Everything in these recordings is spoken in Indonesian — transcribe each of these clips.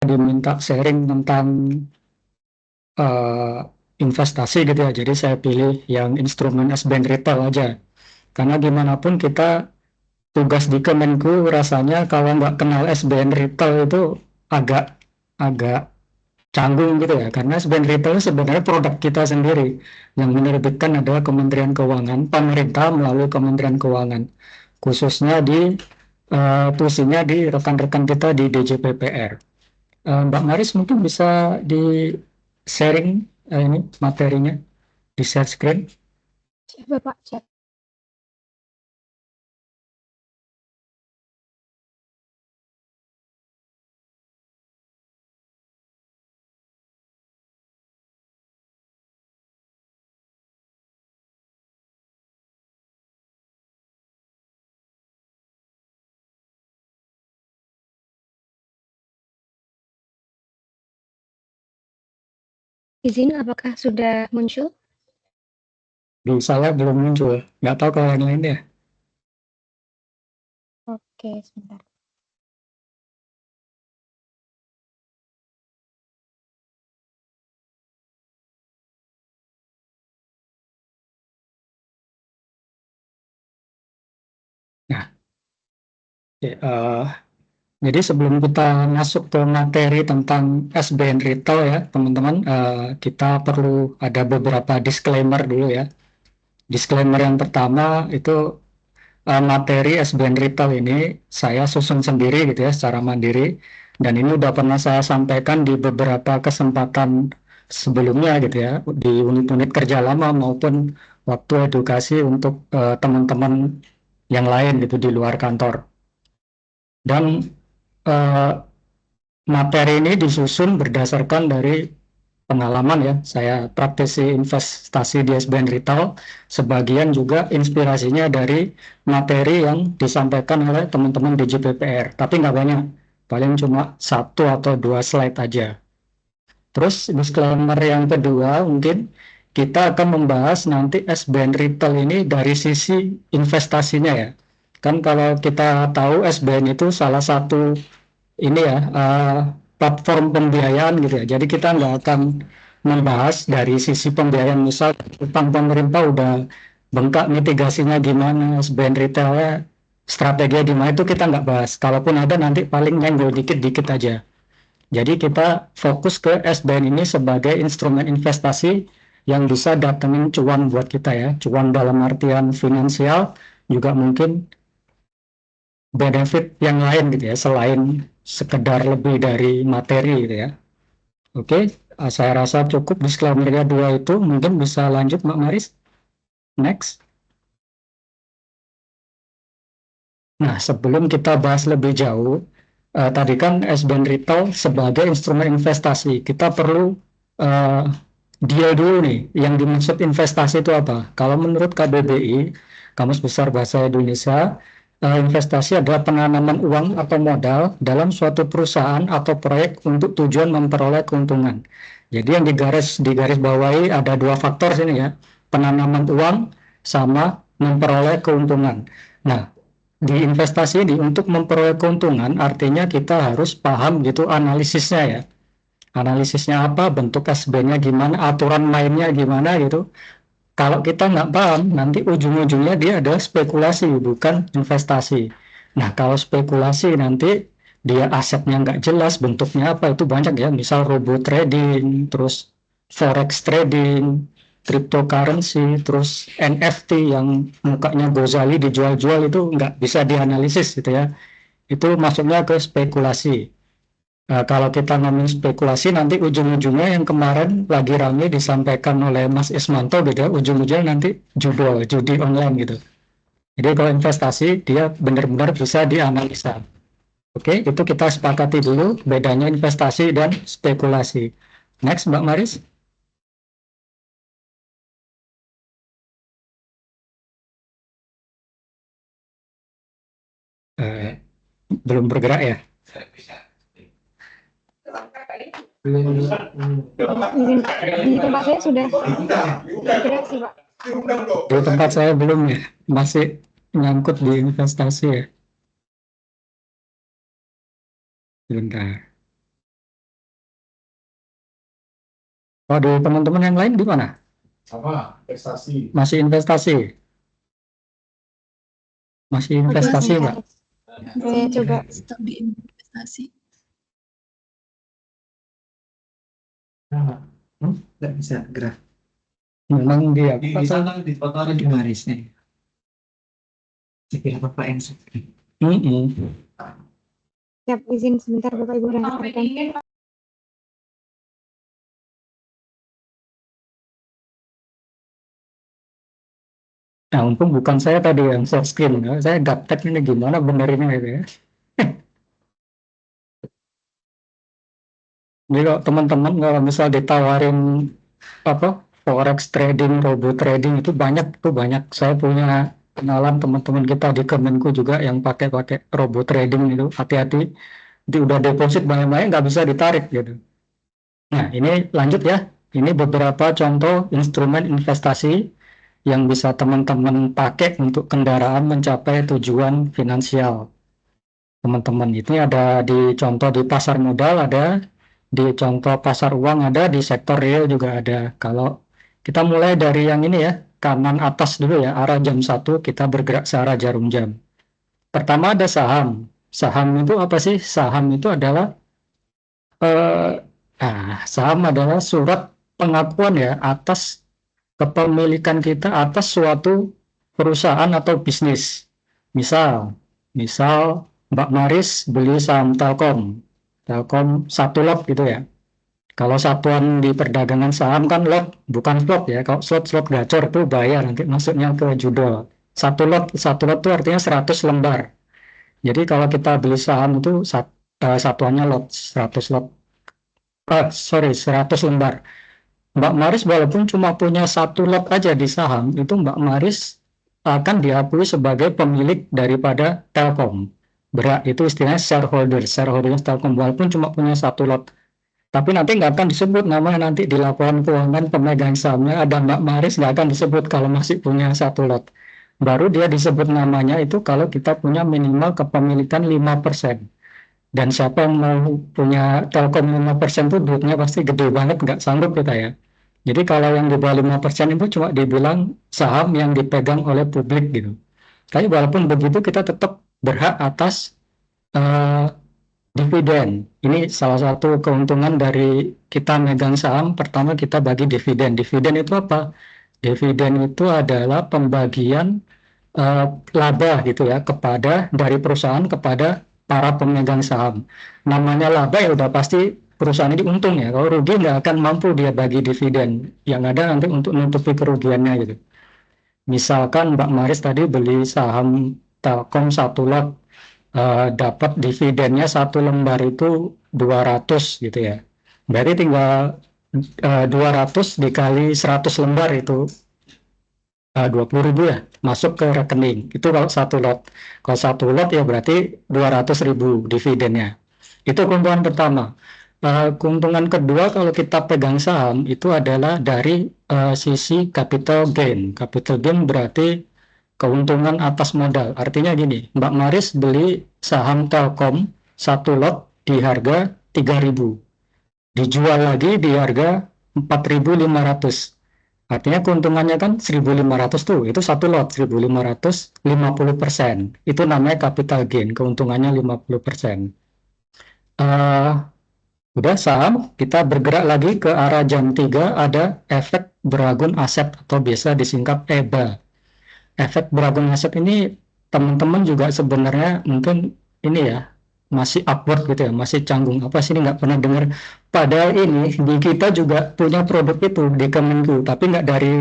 diminta sharing tentang eh, investasi gitu ya. Jadi saya pilih yang instrumen SBN retail aja. Karena gimana pun kita tugas di Kemenku rasanya kalau nggak kenal SBN retail itu agak agak canggung gitu ya. Karena SBN retail itu sebenarnya produk kita sendiri. Yang menerbitkan adalah Kementerian Keuangan, pemerintah melalui Kementerian Keuangan. Khususnya di tusinya di rekan-rekan kita di DJPPR. Mbak Maris mungkin bisa di sharing ini materinya di share screen. Coba Pak, cek. Izin, apakah sudah muncul? Di saya belum muncul, nggak tahu kalau yang lain ya. Oke, sebentar. Nah, ya, jadi sebelum kita masuk ke materi tentang SBN Retail ya, teman-teman, kita perlu ada beberapa disclaimer dulu ya. Disclaimer yang pertama itu materi SBN Retail ini saya susun sendiri gitu ya, secara mandiri. Dan ini udah pernah saya sampaikan di beberapa kesempatan sebelumnya gitu ya, di unit-unit kerja lama maupun waktu edukasi untuk teman-teman yang lain gitu di luar kantor. Dan eh, materi ini disusun berdasarkan dari pengalaman ya. Saya praktisi investasi di SBN Retail. Sebagian juga inspirasinya dari materi yang disampaikan oleh teman-teman di JPPR. Tapi nggak banyak. Paling cuma satu atau dua slide aja. Terus disclaimer yang kedua mungkin kita akan membahas nanti SBN Retail ini dari sisi investasinya ya. Kan kalau kita tahu SBN itu salah satu ini ya platform pembiayaan gitu ya. Jadi kita nggak akan membahas dari sisi pembiayaan, misal utang pemerintah udah bengkak mitigasinya gimana, SBN retailnya strategi di mana itu kita nggak bahas. Kalaupun ada nanti paling nyenggol dikit-dikit aja. Jadi kita fokus ke SBN ini sebagai instrumen investasi yang bisa datengin cuan buat kita ya. Cuan dalam artian finansial, juga mungkin benefit yang lain gitu ya, selain sekedar lebih dari materi gitu ya. Oke, saya rasa cukup disclaimer dua itu. Mungkin bisa lanjut Mbak Maris. Next. Nah, sebelum kita bahas lebih jauh, tadi kan SBN Retail sebagai instrumen investasi, kita perlu uh, deal dulu nih, yang dimaksud investasi itu apa? Kalau menurut KBBI, Kamus Besar Bahasa Indonesia, investasi adalah penanaman uang atau modal dalam suatu perusahaan atau proyek untuk tujuan memperoleh keuntungan. Jadi yang digaris bawahi ada dua faktor sini ya, penanaman uang sama memperoleh keuntungan. Nah, di investasi ini untuk memperoleh keuntungan artinya kita harus paham gitu analisisnya ya. Analisisnya apa, bentuk SB-nya gimana, aturan mainnya gimana gitu. Kalau kita nggak paham, nanti ujung-ujungnya dia adalah spekulasi, bukan investasi. Nah, kalau spekulasi nanti dia asetnya nggak jelas, bentuknya apa, itu banyak ya. Misal robot trading, terus forex trading, cryptocurrency, terus NFT yang mukanya Gozali dijual-jual itu nggak bisa dianalisis gitu ya. Itu masuknya ke spekulasi. Nah, kalau kita ngomong spekulasi, nanti ujung-ujungnya yang kemarin lagi rame disampaikan oleh Mas Ismanto gitu ya, ujung-ujungnya nanti judi online gitu. Jadi kalau investasi, dia benar-benar bisa dianalisa. Oke, itu kita sepakati dulu bedanya investasi dan spekulasi. Next, Mbak Maris. Eh, belum bergerak ya? Belum. Izin, di tempat saya sudah bergerak sih Pak. Di tempat saya belum ya, masih nyangkut di investasi ya. Sebentar. Waduh, teman-teman yang lain gimana? Sama, investasi. Masih investasi? Masih Oke, investasi, sebentar. Mbak? Saya coba. Stop di investasi. Nggak bisa gerak Memang dia Di apa? sana di fotonya di barisnya. Saya kira Bapak yang Siap, izin sebentar Bapak Ibu rekan-rekan. Nah, untung bukan saya tadi yang share screen. Ya. Saya gaptek ini gimana benerinnya gitu ya. Jadi kalau teman-teman kalau misal ditawarin apa forex trading, robot trading itu banyak tuh banyak. Saya punya kenalan teman-teman kita di Kemenku juga yang pakai robot trading itu. Hati-hati, di udah deposit banyak-banyak nggak bisa ditarik gitu. Nah, ini lanjut ya. Ini beberapa contoh instrumen investasi yang bisa teman-teman pakai untuk kendaraan mencapai tujuan finansial. Teman-teman, ini ada di contoh di pasar modal ada, di contoh pasar uang ada, di sektor real juga ada. Kalau kita mulai dari yang ini ya, kanan atas dulu ya, arah jam 1 kita bergerak searah jarum jam. Pertama ada saham. Saham itu apa sih? Saham itu adalah eh, saham adalah surat pengakuan ya atas kepemilikan kita atas suatu perusahaan atau bisnis. Misal Mbak Maris beli saham Telkom, Telkom satu lot gitu ya. Kalau satuan di perdagangan saham kan lot, bukan slot ya. Kalau slot gacor tuh bayar nanti masuknya ke judol. Satu lot itu artinya 100 lembar. Jadi kalau kita beli saham itu satuannya lot, 100 lot. Sorry, 100 lembar. Mbak Maris walaupun cuma punya satu lot aja di saham, itu Mbak Maris akan diakui sebagai pemilik daripada Telkom. Berak itu istilahnya shareholder, Telkom walaupun cuma punya satu lot. Tapi nanti nggak akan disebut namanya nanti di laporan keuangan pemegang sahamnya ada Mbak Maris nggak akan disebut kalau masih punya satu lot. Baru dia disebut namanya itu kalau kita punya minimal kepemilikan 5%. Dan siapa yang mau punya Telkom 5% itu duitnya pasti gede banget, nggak sanggup kita ya. Jadi kalau yang di bawah 5% itu cuma dibilang saham yang dipegang oleh publik gitu. Tapi walaupun begitu kita tetap berhak atas eh, dividen. Ini salah satu keuntungan dari kita megang saham. Pertama kita bagi dividen. Dividen itu apa? Dividen itu adalah pembagian eh, laba gitu ya kepada dari perusahaan kepada para pemegang saham. Namanya laba ya udah pasti perusahaan ini untung ya. Kalau rugi nggak akan mampu dia bagi dividen. Yang ada nanti untuk menutupi kerugiannya gitu. Misalkan Mbak Maris tadi beli saham Telkom satu lot, dapat dividennya satu lembar itu 200 gitu ya. Berarti tinggal 200 dikali 100 lembar itu 20.000 ya masuk ke rekening. Itu kalau satu lot. Kalau satu lot ya berarti 200.000 dividennya. Itu keuntungan pertama. Keuntungan kedua kalau kita pegang saham itu adalah dari sisi capital gain. Capital gain berarti keuntungan atas modal. Artinya gini, Mbak Maris beli saham Telkom satu lot di harga 3.000, dijual lagi di harga 4.500. Artinya keuntungannya kan 1.500 tuh, itu satu lot 1.500, 50%. Itu namanya capital gain, keuntungannya 50%. Uh, Udah saham, kita bergerak lagi ke arah jam 3 ada efek beragun aset atau biasa disingkat EBA. Efek beragun aset ini teman-teman juga sebenarnya mungkin ini ya masih upward gitu ya, masih canggung apa sih ini nggak pernah dengar. Padahal ini di kita juga punya produk itu di Kemenku, tapi nggak dari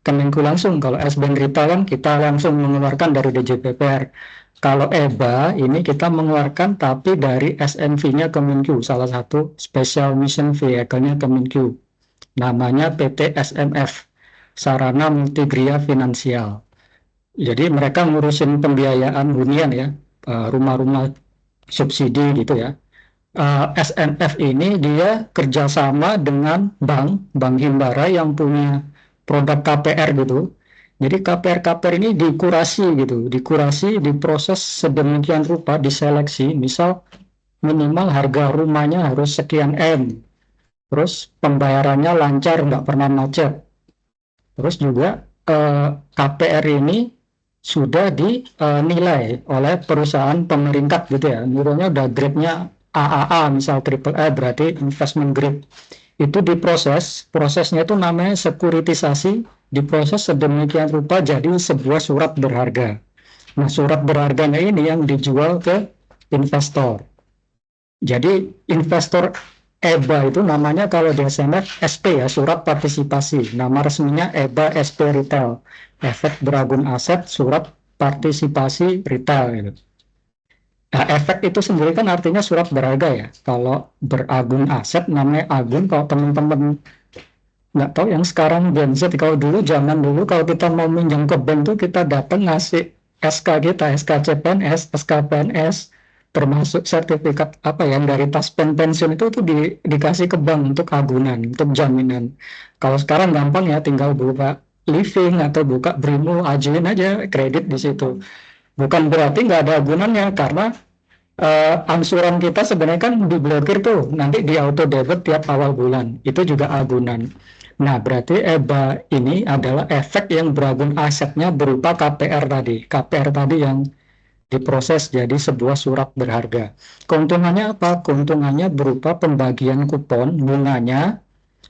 Kemenku langsung. Kalau SBN Retail kan kita langsung mengeluarkan dari DJPPR. Kalau EBA ini kita mengeluarkan tapi dari SMV-nya Kemenku, salah satu Special Mission Vehicle-nya Kemenku. Namanya PT SMF, Sarana Multigria Finansial. Jadi mereka ngurusin pembiayaan hunian ya, rumah-rumah subsidi gitu ya. SNF ini dia kerjasama dengan bank Himbara yang punya produk KPR gitu. Jadi KPR ini dikurasi gitu, dikurasi, diproses sedemikian rupa, diseleksi. Misal minimal harga rumahnya harus sekian M, Terus pembayarannya lancar, nggak pernah macet. Terus juga KPR ini sudah dinilai oleh perusahaan pemeringkat gitu ya. Nilainya udah grade-nya AAA, misal triple A berarti investment grade. Itu diproses, prosesnya itu namanya sekuritisasi, diproses sedemikian rupa jadi sebuah surat berharga. Nah, surat berharganya ini yang dijual ke investor. Jadi investor EBA itu namanya kalau di SMF SP ya, surat partisipasi. Nama resminya EBA SP Retail. Efek beragun aset surat partisipasi retail gitu. Nah, efek itu sendiri kan artinya surat berharga ya. Kalau beragun aset namanya agun. Kalau teman-teman nggak tahu yang sekarang Gen Z, kalau dulu zaman dulu kalau kita mau minjam ke bank tuh kita datang ngasih SK kita, SK CPNS, SK PNS, termasuk sertifikat apa yang dari tas pensiun itu tuh dikasih ke bank untuk agunan, untuk jaminan. Kalau sekarang gampang ya, tinggal buka living atau buka Brimo, ajuin aja kredit di situ. Bukan berarti nggak ada agunannya, karena angsuran kita sebenarnya kan diblokir tuh, nanti di auto debit tiap awal bulan, itu juga agunan. Nah, berarti EBA ini adalah efek yang beragun asetnya berupa KPR tadi. KPR tadi yang diproses jadi sebuah surat berharga. Keuntungannya apa? Keuntungannya berupa pembagian kupon, bunganya,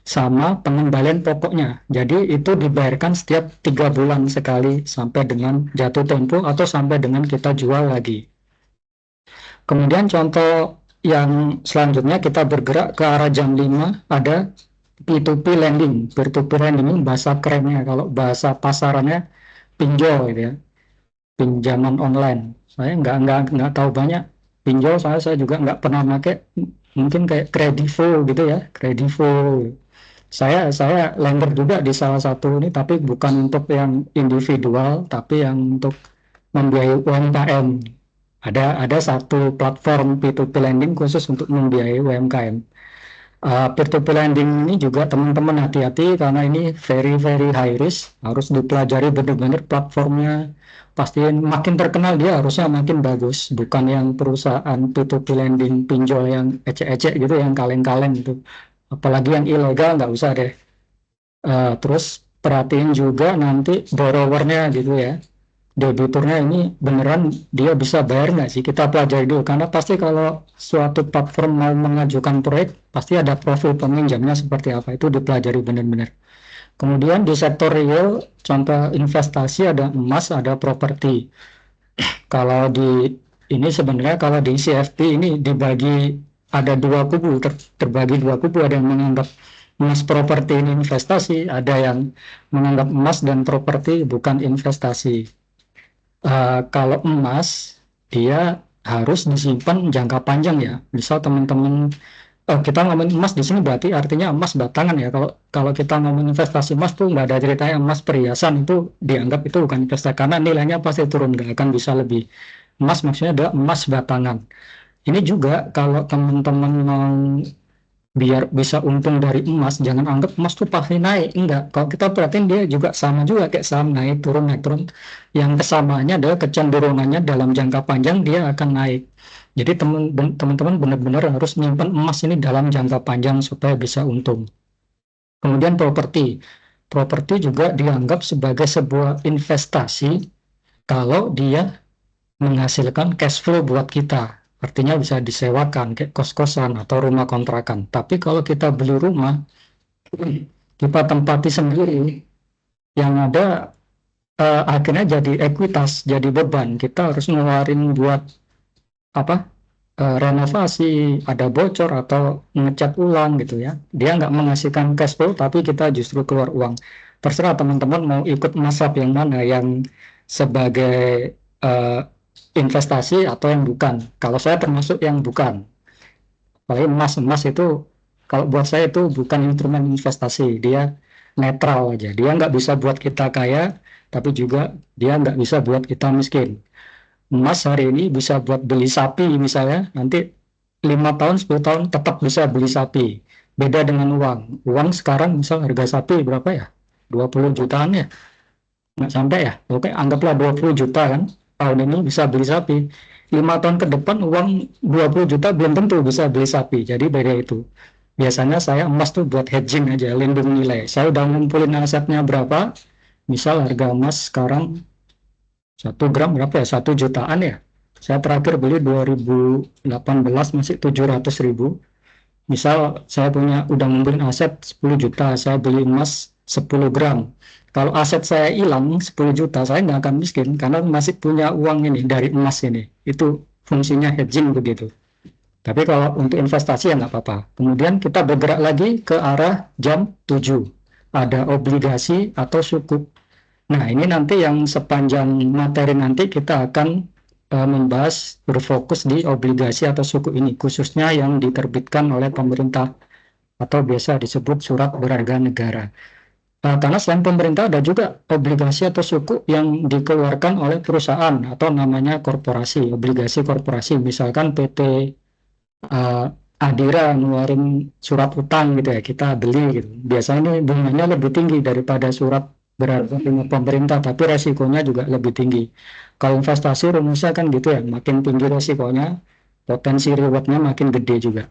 sama pengembalian pokoknya. Jadi itu dibayarkan setiap 3 bulan sekali sampai dengan jatuh tempo atau sampai dengan kita jual lagi. Kemudian contoh yang selanjutnya kita bergerak ke arah jam 5, ada P2P lending. Peer-to-peer lending ini bahasa kerennya, kalau bahasa pasarannya pinjol gitu ya, pinjaman online. Saya nggak tahu banyak pinjol, saya juga nggak pernah pakai. Mungkin kayak Kredivo gitu ya, Kredivo. Saya lender juga di salah satu ini, tapi bukan untuk yang individual, tapi yang untuk membiayai UMKM. Ada satu platform P2P lending khusus untuk membiayai UMKM. Peer-to-peer lending ini juga teman-teman hati-hati karena ini very very high risk, harus dipelajari benar-benar platformnya. Pastiin makin terkenal dia harusnya makin bagus, bukan yang perusahaan P2P lending pinjol yang ecek-ecek gitu, yang kaleng-kaleng gitu. Apalagi yang ilegal nggak usah deh. Terus perhatiin juga nanti borrowernya gitu ya, debiturnya ini beneran dia bisa bayar nggak sih, kita pelajari dulu, karena pasti kalau suatu platform mau mengajukan proyek pasti ada profil peminjamnya seperti apa, itu dipelajari benar-benar. Kemudian di sektor real, contoh investasi ada emas, ada properti. Kalau di ini sebenarnya kalau di CFP ini dibagi ada dua kubu, terbagi dua kubu, ada yang menganggap emas properti ini investasi, ada yang menganggap emas dan properti bukan investasi. Kalau emas dia harus disimpan jangka panjang ya. Misal teman-teman, kita ngomongin emas di sini berarti artinya emas batangan ya. Kalau kalau kita ngomong investasi emas tuh nggak ada ceritanya emas perhiasan itu dianggap itu bukan investasi karena nilainya pasti turun, nggak akan bisa lebih. Emas maksudnya adalah emas batangan. Ini juga kalau teman-teman mau biar bisa untung dari emas, jangan anggap emas tuh pasti naik. Enggak, kalau kita perhatiin dia juga sama juga kayak saham, naik turun naik turun. Yang kesamaannya adalah kecenderungannya dalam jangka panjang dia akan naik. Jadi teman-teman benar-benar harus menyimpan emas ini dalam jangka panjang supaya bisa untung. Kemudian properti. Properti juga dianggap sebagai sebuah investasi kalau dia menghasilkan cash flow buat kita. Artinya bisa disewakan kayak kos-kosan atau rumah kontrakan. Tapi kalau kita beli rumah, kita tempati sendiri, yang ada akhirnya jadi ekuitas, jadi beban. Kita harus ngeluarin buat apa? Renovasi, ada bocor atau ngecat ulang gitu ya. Dia nggak menghasilkan cash flow, tapi kita justru keluar uang. Terserah teman-teman mau ikut mazhab yang mana, yang sebagai eh, investasi atau yang bukan. Kalau saya termasuk yang bukan. Apalagi emas itu kalau buat saya itu bukan instrumen investasi, dia netral aja. Dia nggak bisa buat kita kaya, tapi juga dia nggak bisa buat kita miskin. Emas hari ini bisa buat beli sapi misalnya, nanti 5 tahun, 10 tahun tetap bisa beli sapi. Beda dengan uang. Uang sekarang misal harga sapi berapa ya? 20 jutaan ya? Nggak sampai ya? Oke, anggaplah 20 juta kan. Tahun ini bisa beli sapi. 5 tahun ke depan uang 20 juta belum tentu bisa beli sapi. Jadi beda itu. Biasanya saya emas tuh buat hedging aja, lindung nilai. Saya udah ngumpulin asetnya berapa, misal harga emas sekarang 1 gram berapa ya, 1 jutaan ya. Saya terakhir beli 2018 masih 700.000. Misal saya punya udah ngumpulin aset 10 juta, saya beli emas 10 gram. Kalau aset saya hilang 10 juta, saya nggak akan miskin karena masih punya uang ini dari emas ini. Itu fungsinya hedging begitu. Tapi kalau untuk investasi ya nggak apa-apa. Kemudian kita bergerak lagi ke arah jam 7. Ada obligasi atau sukuk. Nah, ini nanti yang sepanjang materi nanti kita akan membahas berfokus di obligasi atau suku ini, khususnya yang diterbitkan oleh pemerintah atau biasa disebut surat berharga negara. Karena selain pemerintah ada juga obligasi atau suku yang dikeluarkan oleh perusahaan atau namanya korporasi, obligasi korporasi. Misalkan PT Adira ngeluarin surat utang gitu ya, kita beli gitu. Biasanya ini bunganya lebih tinggi daripada surat berharga punya pemerintah, tapi resikonya juga lebih tinggi. Kalau investasi rumusnya kan gitu ya, makin tinggi resikonya, potensi rewardnya makin gede juga.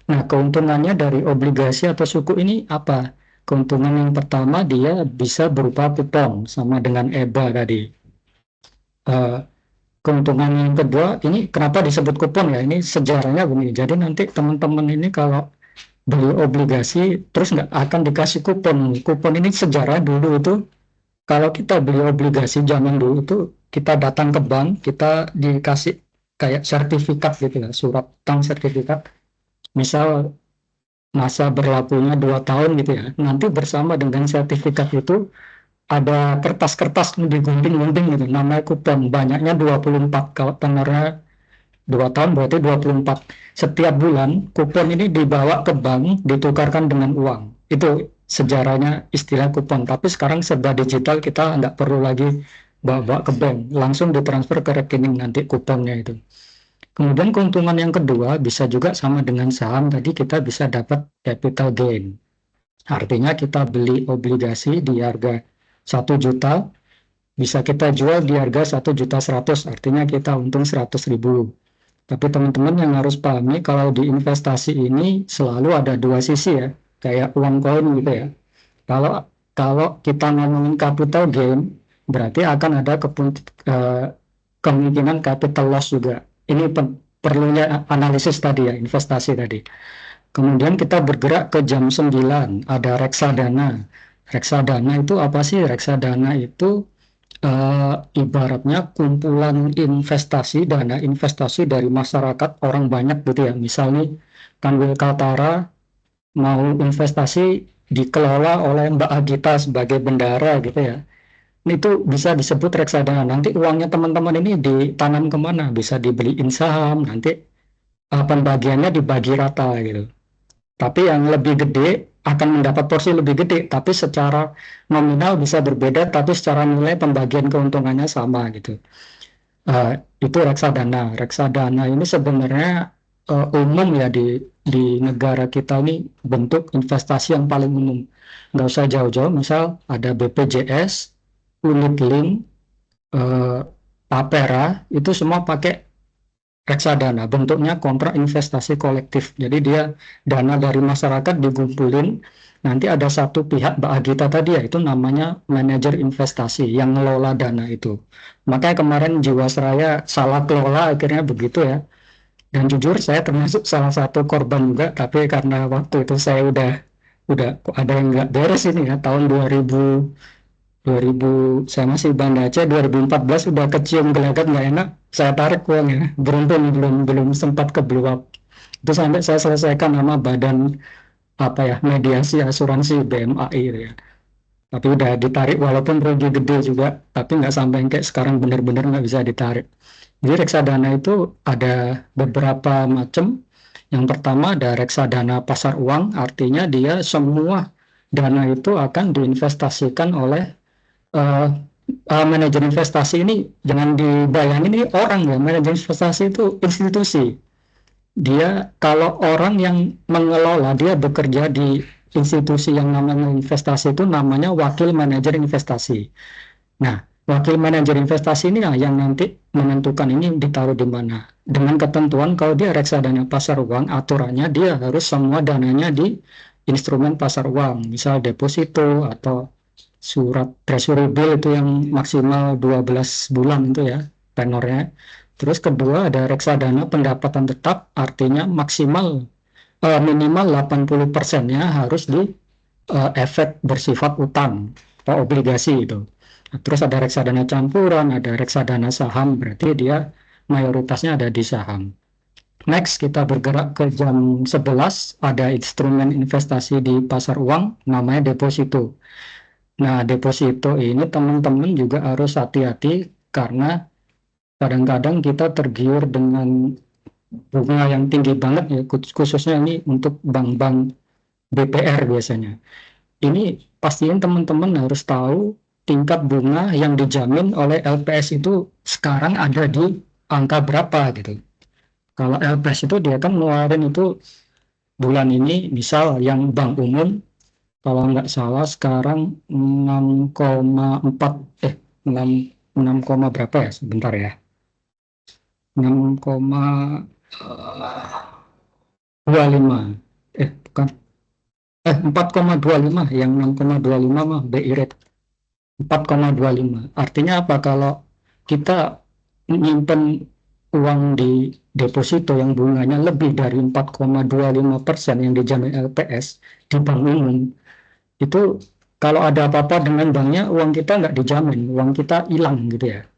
Nah, keuntungannya dari obligasi atau suku ini apa? Keuntungan yang pertama dia bisa berupa kupon sama dengan EBA tadi. Eh, Keuntungan yang kedua, ini kenapa disebut kupon ya? Ini sejarahnya begini. Jadi nanti teman-teman ini kalau beli obligasi terus nggak akan dikasih kupon. Kupon ini sejarah dulu itu kalau kita beli obligasi zaman dulu itu kita datang ke bank, kita dikasih kayak sertifikat gitu ya, surat utang sertifikat. Misal masa berlakunya 2 tahun gitu ya. Nanti bersama dengan sertifikat itu ada kertas-kertas digunting-gunting gitu, namanya kupon. Banyaknya 24, kalau tenornya 2 tahun berarti 24. Setiap bulan kupon ini dibawa ke bank, ditukarkan dengan uang. Itu sejarahnya istilah kupon. Tapi sekarang serba digital, kita nggak perlu lagi bawa ke bank, langsung ditransfer ke rekening nanti kuponnya itu. Kemudian keuntungan yang kedua bisa juga sama dengan saham, tadi kita bisa dapat capital gain. Artinya kita beli obligasi di harga 1 juta, bisa kita jual di harga 1.100.000, artinya kita untung 100.000. Tapi teman-teman yang harus pahami kalau di investasi ini selalu ada dua sisi ya, kayak uang koin gitu ya. Kalau kalau kita ngomongin capital gain, berarti akan ada kemungkinan capital loss juga. Ini perlunya analisis tadi ya, investasi tadi. Kemudian kita bergerak ke jam 9, ada reksadana. Reksadana itu apa sih? Reksadana itu ibaratnya kumpulan investasi, dana investasi dari masyarakat orang banyak gitu ya. Misalnya Kanwil Kaltara mau investasi dikelola oleh Mbak Agita sebagai bendara gitu ya. Itu bisa disebut reksadana. Nanti uangnya teman-teman ini ditanam kemana? Bisa dibeliin saham, nanti pembagiannya dibagi rata gitu. Tapi yang lebih gede akan mendapat porsi lebih gede, tapi secara nominal bisa berbeda, tapi secara nilai pembagian keuntungannya sama gitu. Itu reksadana. Reksadana ini sebenarnya umum ya di negara kita ini bentuk investasi yang paling umum. Nggak usah jauh-jauh, misal ada BPJS, Unit Link, Tapera, itu semua pakai reksadana, bentuknya kontrak investasi kolektif. Jadi dia dana dari masyarakat dikumpulin, nanti ada satu pihak, Mbak Agita tadi ya, itu namanya manajer investasi yang ngelola dana itu. Makanya kemarin Jiwasraya salah kelola akhirnya begitu ya. Dan jujur saya termasuk salah satu korban juga, tapi karena waktu itu saya udah kok ada yang nggak beres ini ya, tahun 2000 saya masih Banda Aceh, 2014 udah kecium gelagat nggak enak, saya tarik uangnya, beruntung belum sempat kebeluap. Itu sampai saya selesaikan sama badan apa ya, mediasi asuransi BMAI gitu ya. Tapi udah ditarik walaupun rugi gede juga, tapi nggak sampai kayak sekarang benar-benar nggak bisa ditarik. Jadi reksadana itu ada beberapa macam. Yang pertama ada reksadana pasar uang, artinya dia semua dana itu akan diinvestasikan oleh manajer investasi. Ini jangan dibayangin ini orang ya, manajer investasi itu institusi. Dia kalau orang yang mengelola, dia bekerja di institusi yang namanya investasi, itu namanya wakil manajer investasi. Nah, Wakil manajer investasi ini yang nanti menentukan ini ditaruh di mana. Dengan ketentuan kalau dia reksadana pasar uang, aturannya dia harus semua dananya di instrumen pasar uang, misal deposito atau surat treasury bill itu yang maksimal 12 bulan itu ya tenornya. Terus kedua ada reksadana pendapatan tetap, artinya minimal 80%-nya harus di efek bersifat utang atau obligasi itu. Nah, terus ada reksadana campuran, ada reksadana saham, berarti dia mayoritasnya ada di saham. Next, kita bergerak ke jam 11, ada instrumen investasi di pasar uang, namanya deposito. Nah, deposito ini teman-teman juga harus hati-hati karena kadang-kadang kita tergiur dengan bunga yang tinggi banget ya, khususnya ini untuk bank-bank BPR biasanya. Ini pastiin teman-teman harus tahu tingkat bunga yang dijamin oleh LPS itu sekarang ada di angka berapa gitu. Kalau LPS itu dia kan ngeluarin itu bulan ini misal yang bank umum kalau nggak salah sekarang 6,4 6 6, berapa ya sebentar ya 6,25 bukan 4,25 yang 6,25 mah BI rate 4,25. Artinya apa? Kalau kita menyimpan uang di deposito yang bunganya lebih dari 4,25% yang dijamin LPS di bank umum, itu kalau ada apa-apa dengan banknya, uang kita nggak dijamin, uang kita hilang gitu ya.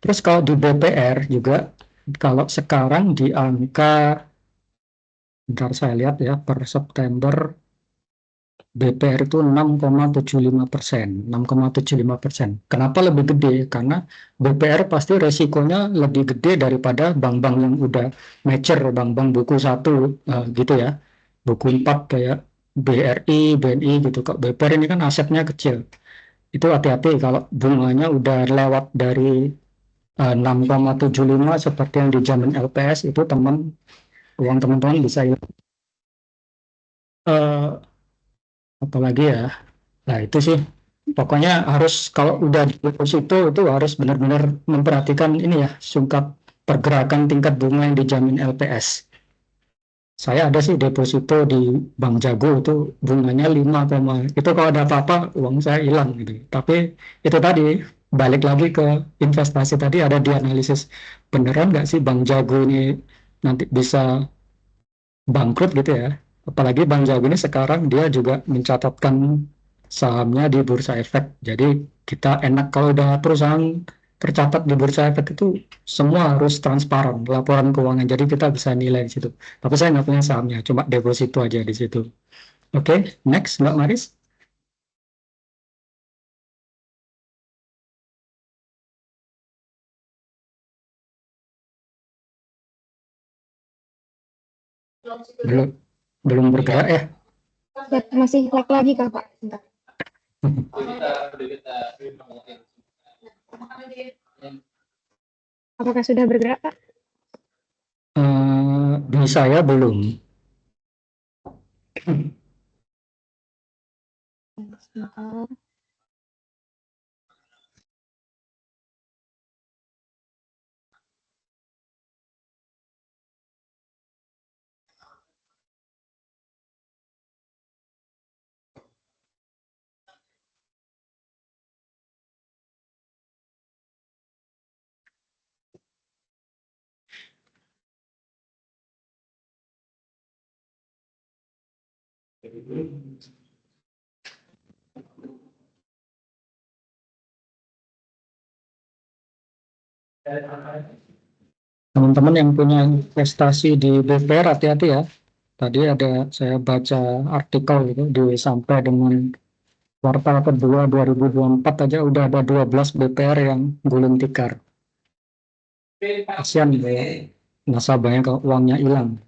Terus kalau di BPR juga, kalau sekarang di angka, bentar saya lihat ya, per September BPR itu 6,75%, 6,75%. Kenapa lebih gede? Karena BPR pasti resikonya lebih gede daripada bank-bank yang udah mature, bank-bank buku satu gitu ya, buku 4 kayak BRI, BNI gitu. Kok BPR ini kan asetnya kecil. Itu hati-hati kalau bunganya udah lewat dari 6,75 seperti yang dijamin LPS itu uang teman-teman bisa hilang. Eh, Apalagi ya. Nah, itu sih. Pokoknya harus kalau udah di deposito itu harus benar-benar memperhatikan ini ya, sungkat pergerakan tingkat bunga yang dijamin LPS. Saya ada sih deposito di Bank Jago itu bunganya 5, itu kalau ada apa-apa uang saya hilang gitu. Tapi itu tadi balik lagi ke investasi tadi ada dianalisis beneran nggak sih Bank Jago ini nanti bisa bangkrut gitu ya. Apalagi Bank Jago ini sekarang dia juga mencatatkan sahamnya di Bursa Efek. Jadi kita enak kalau udah perusahaan tercatat di Bursa Efek itu semua harus transparan, laporan keuangan. Jadi kita bisa nilai di situ. Tapi saya nggak punya sahamnya, cuma deposito aja di situ. Oke, next Mbak Maris. Belum belum bergerak ya. Ya, masih lag lagi Kak, Pak. Bentar. Apakah sudah bergerak, Pak? Di saya belum. Sebentar. Teman-teman yang punya investasi di BPR hati-hati ya. Tadi ada saya baca artikel gitu sampai dengan kuartal kedua 2024 aja udah ada 12 BPR yang gulung tikar. Kasihan ya, nasabahnya kalau uangnya hilang.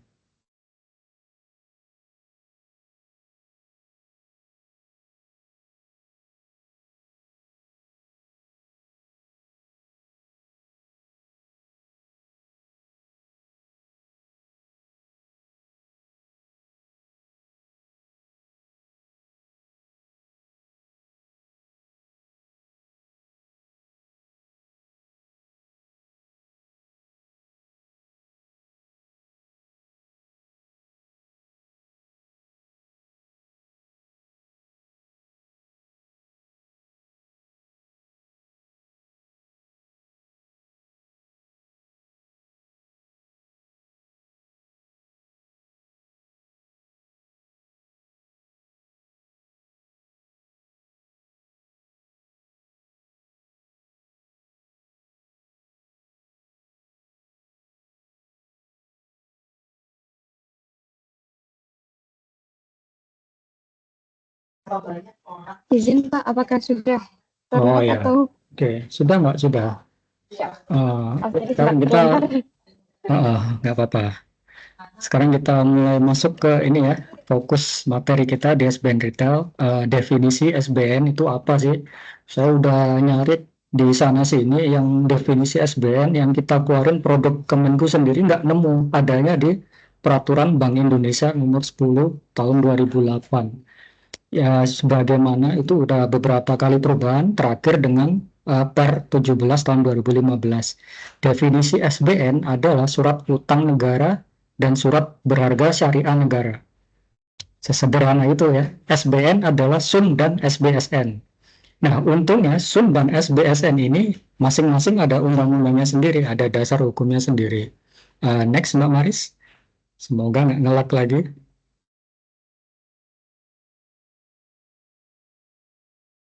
Izin Pak, apakah sudah Oh terlihat ya, atau oke. Sudah Mbak, sudah. jadi Sekarang kita, sebentar. nggak apa-apa. Sekarang kita mulai masuk ke ini ya, fokus materi kita di SBN Retail. Definisi SBN itu apa sih? Saya udah nyari di sana sini yang definisi SBN yang kita keluarin produk Kemenku sendiri nggak nemu, adanya di Peraturan Bank Indonesia nomor 10 tahun 2008. Ya, sebagaimana itu udah beberapa kali perubahan, terakhir dengan Per 17 tahun 2015. Definisi SBN adalah surat utang negara dan surat berharga syariah negara. Sesederhana itu ya. SBN adalah SUN dan SBSN. Nah, untungnya SUN dan SBSN ini masing-masing ada undang-undangnya sendiri, ada dasar hukumnya sendiri. Next, Mbak Maris. Semoga nggak ngelak lagi.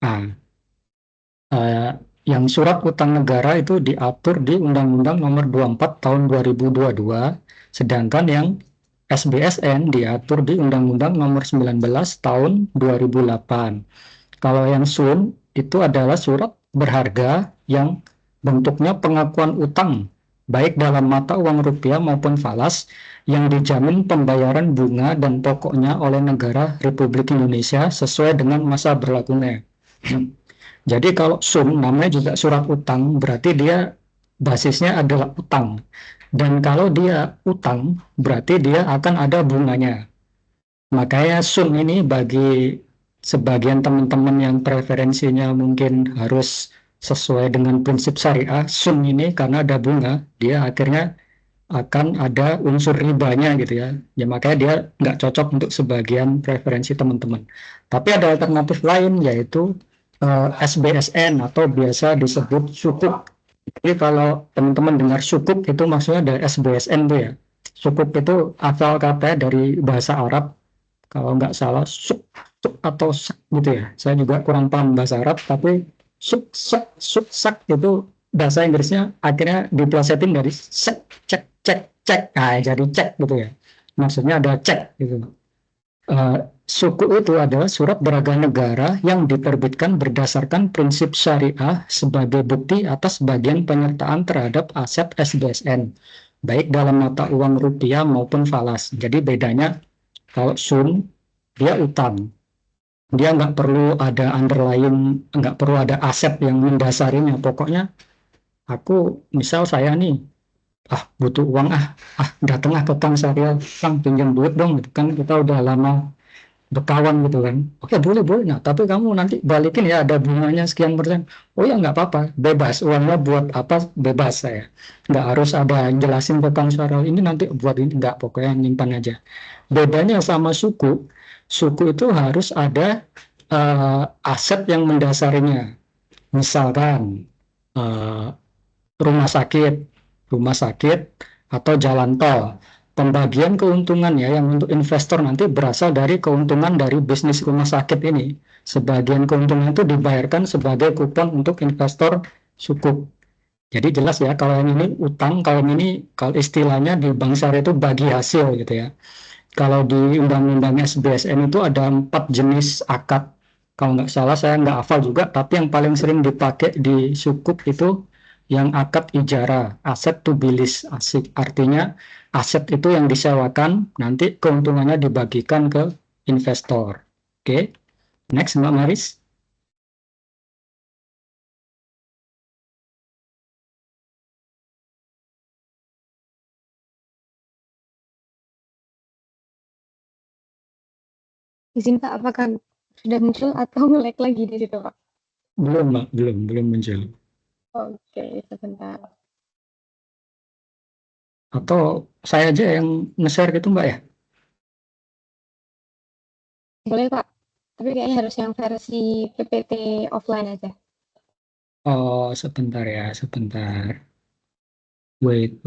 Nah, eh, yang surat utang negara itu diatur di Undang-Undang Nomor 24 Tahun 2022, sedangkan yang SBSN diatur di Undang-Undang Nomor 19 Tahun 2008. Kalau yang SUN itu adalah surat berharga yang bentuknya pengakuan utang, baik dalam mata uang rupiah maupun falas, yang dijamin pembayaran bunga dan pokoknya oleh negara Republik Indonesia sesuai dengan masa berlakunya. Jadi kalau SUM namanya juga surat utang, berarti dia basisnya adalah utang. Dan kalau dia utang, berarti dia akan ada bunganya. Makanya SUM ini bagi sebagian teman-teman yang preferensinya mungkin harus sesuai dengan prinsip syariah, SUM ini karena ada bunga, dia akhirnya akan ada unsur ribanya gitu ya. Ya makanya dia nggak cocok untuk sebagian preferensi teman-teman. Tapi ada alternatif lain yaitu SBSN atau biasa disebut sukuk. Jadi kalau teman-teman dengar sukuk itu maksudnya dari SBSN tuh ya. Sukuk itu asal kata dari bahasa Arab, kalau nggak salah suk, suk atau sak gitu ya. Saya juga kurang paham bahasa Arab, tapi suk sak itu bahasa Inggrisnya akhirnya diplesetin dari sek cek cek cek, nah jadi cek gitu ya. Maksudnya ada cek gitu. Suku itu adalah surat berharga negara yang diterbitkan berdasarkan prinsip syariah sebagai bukti atas bagian penyertaan terhadap aset SBSN, baik dalam mata uang rupiah maupun falas. Jadi bedanya kalau SUN, dia utang. Dia nggak perlu ada underlying, nggak perlu ada aset yang mendasarinya. Pokoknya aku, misal saya nih, butuh uang datanglah ke Kang Syariah, Kang pinjam duit dong, gitu kan kita udah lama berkawan gitu kan. Oke, boleh boleh, nah tapi kamu nanti balikin ya, ada bunganya sekian persen. Oh ya nggak apa-apa, bebas, uangnya buat apa bebas, saya nggak harus ada jelasin ke Kang Syariah ini nanti buat ini, nggak, pokoknya nyimpan aja. Bedanya sama suku, suku itu harus ada aset yang mendasarinya. Misalkan eh, rumah sakit, rumah sakit atau jalan tol. Pembagian keuntungannya yang untuk investor nanti berasal dari keuntungan dari bisnis rumah sakit ini. Sebagian keuntungan itu dibayarkan sebagai kupon untuk investor sukuk. Jadi jelas ya, kalau yang ini utang, kalau ini kalau istilahnya di bank syariah itu bagi hasil gitu ya. Kalau di Undang-Undang SBSN itu ada 4 jenis akad. Kalau nggak salah, saya nggak hafal juga, tapi yang paling sering dipakai di sukuk itu yang akad ijarah, aset to be lease, asik. Artinya aset itu yang disewakan, nanti keuntungannya dibagikan ke investor. Oke, next Mbak Maris. Izin Pak, apakah sudah muncul atau nge-lag lagi di situ Pak? Belum Mbak, belum muncul. Oke, sebentar. Atau saya aja yang nge-share gitu Mbak ya? Boleh Pak, tapi kayaknya harus yang versi PPT offline aja. Oh, sebentar ya, sebentar. Wait.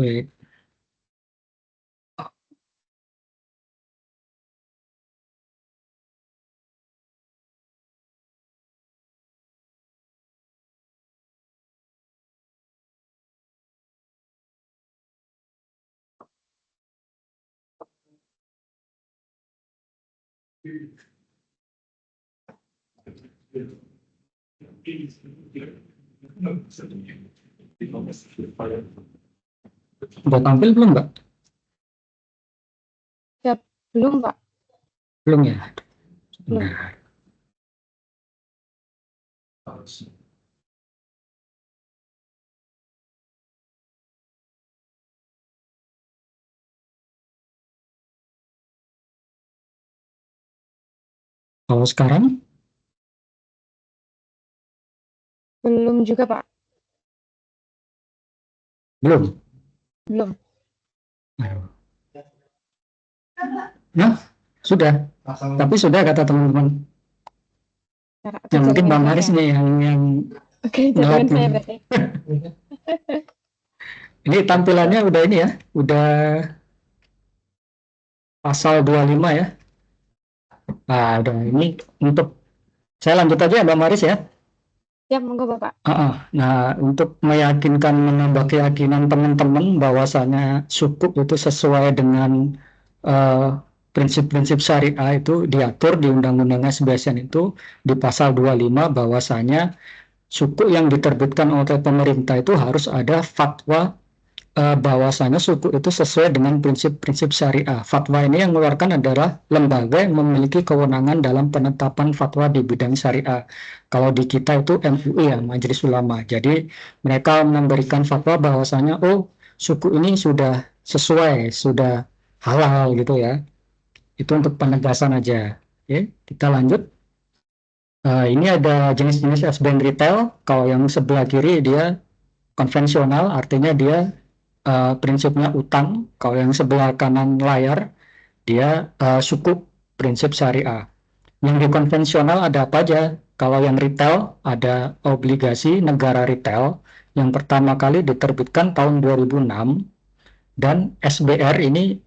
Udah tampil belum, Mbak? Belum, Pak. Belum ya? Belum. Nah, kalau sekarang Belum juga, Pak. belum. Belum. Nah, sudah. Tapi sudah kata teman-teman. Cara Ya mungkin jaringan Bang saya. Haris nih yang Oke, jaringan Ngelap saya nih. berarti. Ini tampilannya udah ini ya, udah pasal 25 ya. Nah, udah ini untuk saya lanjut aja ya Bang Haris ya. Ya, monggo, Bapak. Nah, untuk meyakinkan menambah keyakinan teman-teman bahwasanya sukuk itu sesuai dengan eh, prinsip-prinsip syariah itu diatur di Undang-Undang SBSN itu di pasal 25 bahwasanya sukuk yang diterbitkan oleh pemerintah itu harus ada fatwa bahwasanya suku itu sesuai dengan prinsip-prinsip syariah. Fatwa ini yang mengeluarkan adalah lembaga yang memiliki kewenangan dalam penetapan fatwa di bidang syariah. Kalau di kita itu MUI ya, Majelis Ulama. Jadi mereka memberikan fatwa bahwasanya suku ini sudah sesuai, sudah halal gitu ya. Itu untuk penegasan aja. Oke, kita lanjut. Ini ada jenis-jenis SBN retail. Kalau yang sebelah kiri dia konvensional, artinya dia prinsipnya utang. Kalau yang sebelah kanan layar dia sukuk, prinsip syariah. Yang di konvensional ada apa aja? Kalau yang retail ada obligasi negara retail yang pertama kali diterbitkan tahun 2006 dan SBR ini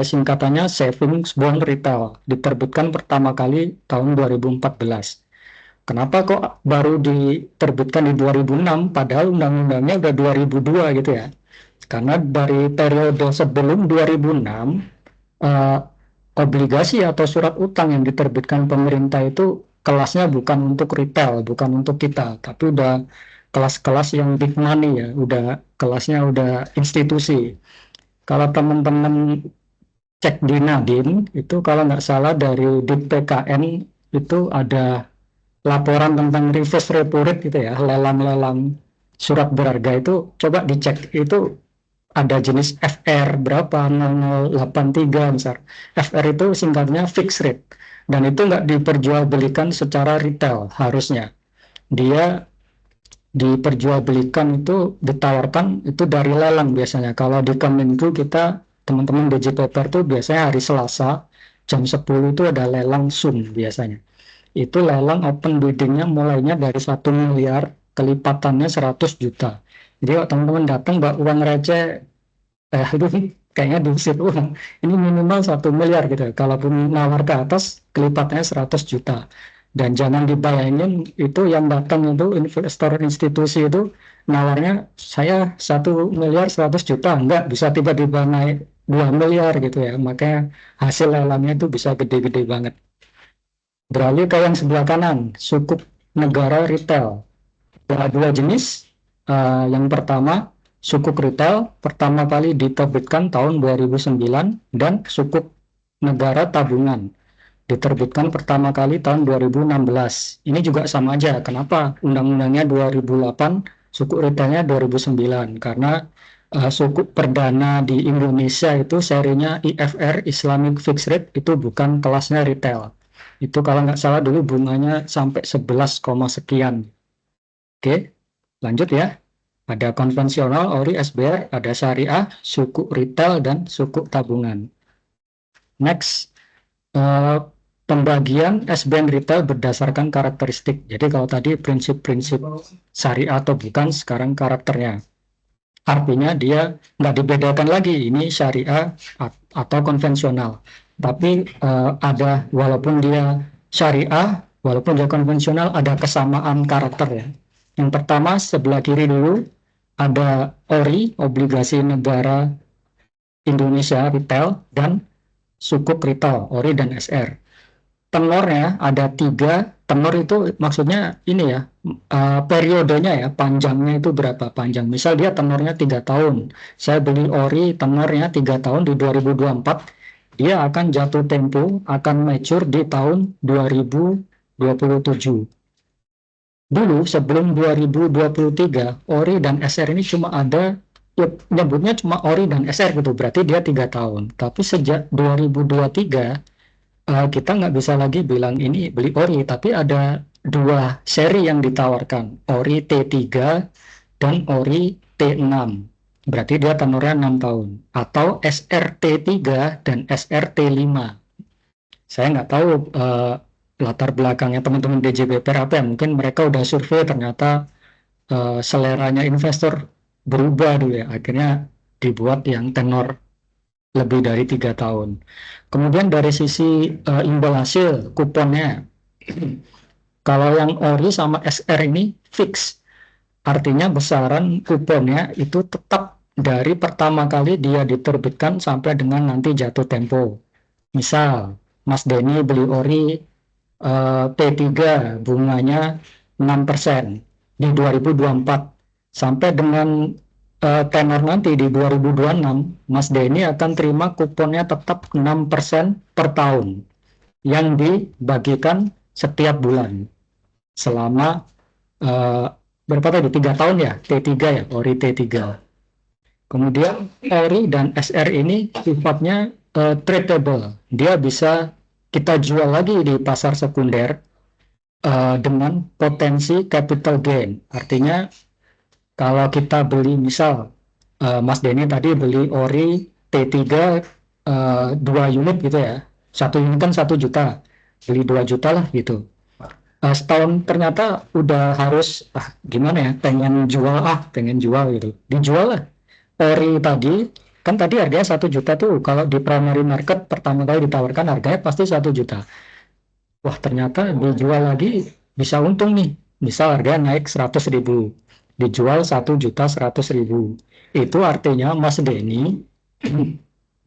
singkatannya Savings Bond Retail diterbitkan pertama kali tahun 2014. Kenapa kok baru diterbitkan di 2006 padahal undang-undangnya udah 2002 gitu ya? Karena dari periode sebelum 2006 eh, obligasi atau surat utang yang diterbitkan pemerintah itu kelasnya bukan untuk retail, bukan untuk kita, tapi udah kelas-kelas yang big money ya, udah kelasnya udah institusi. Kalau teman-teman cek di Nadiem itu kalau nggak salah dari DPKN itu ada laporan tentang reverse repo rate gitu ya, lelang-lelang surat berharga itu coba dicek itu ada jenis FR berapa 0083 misal. FR itu singkatnya fixed rate dan itu nggak diperjualbelikan secara retail harusnya. Dia diperjualbelikan itu ditawarkan itu dari lelang biasanya. Kalau di Kemenku kita teman-teman DJPR tuh biasanya hari Selasa jam 10 itu ada lelang Zoom biasanya. Itu lelang open biddingnya mulainya dari 1 miliar, kelipatannya 100 juta. Jadi kalau teman-teman datang bawa uang receh, itu kayaknya diusir uang. Ini minimal 1 miliar gitu. Kalaupun nawar ke atas, kelipatannya 100 juta. Dan jangan dibayangin itu yang datang itu investor institusi itu nawarnya saya 1 miliar 100 juta. Enggak, bisa tiba-tiba naik 2 miliar gitu ya. Makanya hasil lelangnya itu bisa gede-gede banget. Beralih ke yang sebelah kanan, sukuk negara retail. Ada dua jenis. Yang pertama, sukuk retail pertama kali diterbitkan tahun 2009 dan sukuk negara tabungan diterbitkan pertama kali tahun 2016. Ini juga sama aja. Kenapa? Undang-undangnya 2008, sukuk retailnya 2009. Karena sukuk perdana di Indonesia itu serinya IFR, Islamic Fixed Rate, itu bukan kelasnya retail. Itu kalau nggak salah dulu bunganya sampai 11, sekian. Oke, lanjut ya. Ada konvensional, ORI, SBR, ada syariah, sukuk retail, dan sukuk tabungan. Next, pembagian SBN retail berdasarkan karakteristik. Jadi kalau tadi prinsip-prinsip syariah atau bukan, sekarang karakternya. Artinya dia nggak dibedakan lagi, ini syariah atau konvensional. Tapi ada, walaupun dia syariah, walaupun dia konvensional, ada kesamaan karakter ya. Yang pertama, sebelah kiri dulu, ada ORI, obligasi negara Indonesia retail, dan sukuk retail, ORI dan SR. Tenornya ada 3 tenor itu maksudnya ini ya, periodenya ya, panjangnya itu berapa panjang. Misal dia tenornya 3 tahun, saya beli ori tenornya 3 tahun di 2024, dia akan jatuh tempo, akan mature di tahun 2027. Dulu sebelum 2023, ori dan SR ini cuma ada, ya, nyebutnya cuma ori dan SR gitu, berarti dia 3 tahun. Tapi sejak 2023, kita nggak bisa lagi bilang ini beli ori, tapi ada dua seri yang ditawarkan, ori T3 dan ori T6. Berarti dia tenornya 6 tahun. Atau SRT3 dan SRT5. Saya nggak tahu latar belakangnya teman-teman DJBPR apa ya. Mungkin mereka udah survei, ternyata seleranya investor berubah dulu ya. Akhirnya dibuat yang tenor lebih dari 3 tahun. Kemudian dari sisi imbal hasil kuponnya, kalau yang ori sama SR ini fix, artinya besaran kuponnya itu tetap dari pertama kali dia diterbitkan sampai dengan nanti jatuh tempo. Misal Mas Denny beli ori T3 bunganya 6% di 2024, sampai dengan tenor nanti di 2026, Mas Denny akan terima kuponnya tetap 6% per tahun yang dibagikan setiap bulan selama berapa tadi? 3 tahun ya, T3 ya, ori T3. Kemudian ori dan SR ini sifatnya tradable, dia bisa kita jual lagi di pasar sekunder dengan potensi capital gain. Artinya kalau kita beli, misal Mas Denny tadi beli ori T3 2 unit gitu ya, 1 unit kan 1 juta, beli 2 juta lah gitu. Setahun ternyata udah harus gimana ya, pengen jual gitu, dijual lah ori tadi. Kan tadi harganya 1 juta tuh, kalau di primary market pertama kali ditawarkan harganya pasti 1 juta. Wah, ternyata dijual lagi bisa untung nih. Misal harganya naik 100.000, dijual 1.100.000. Itu artinya Mas Denny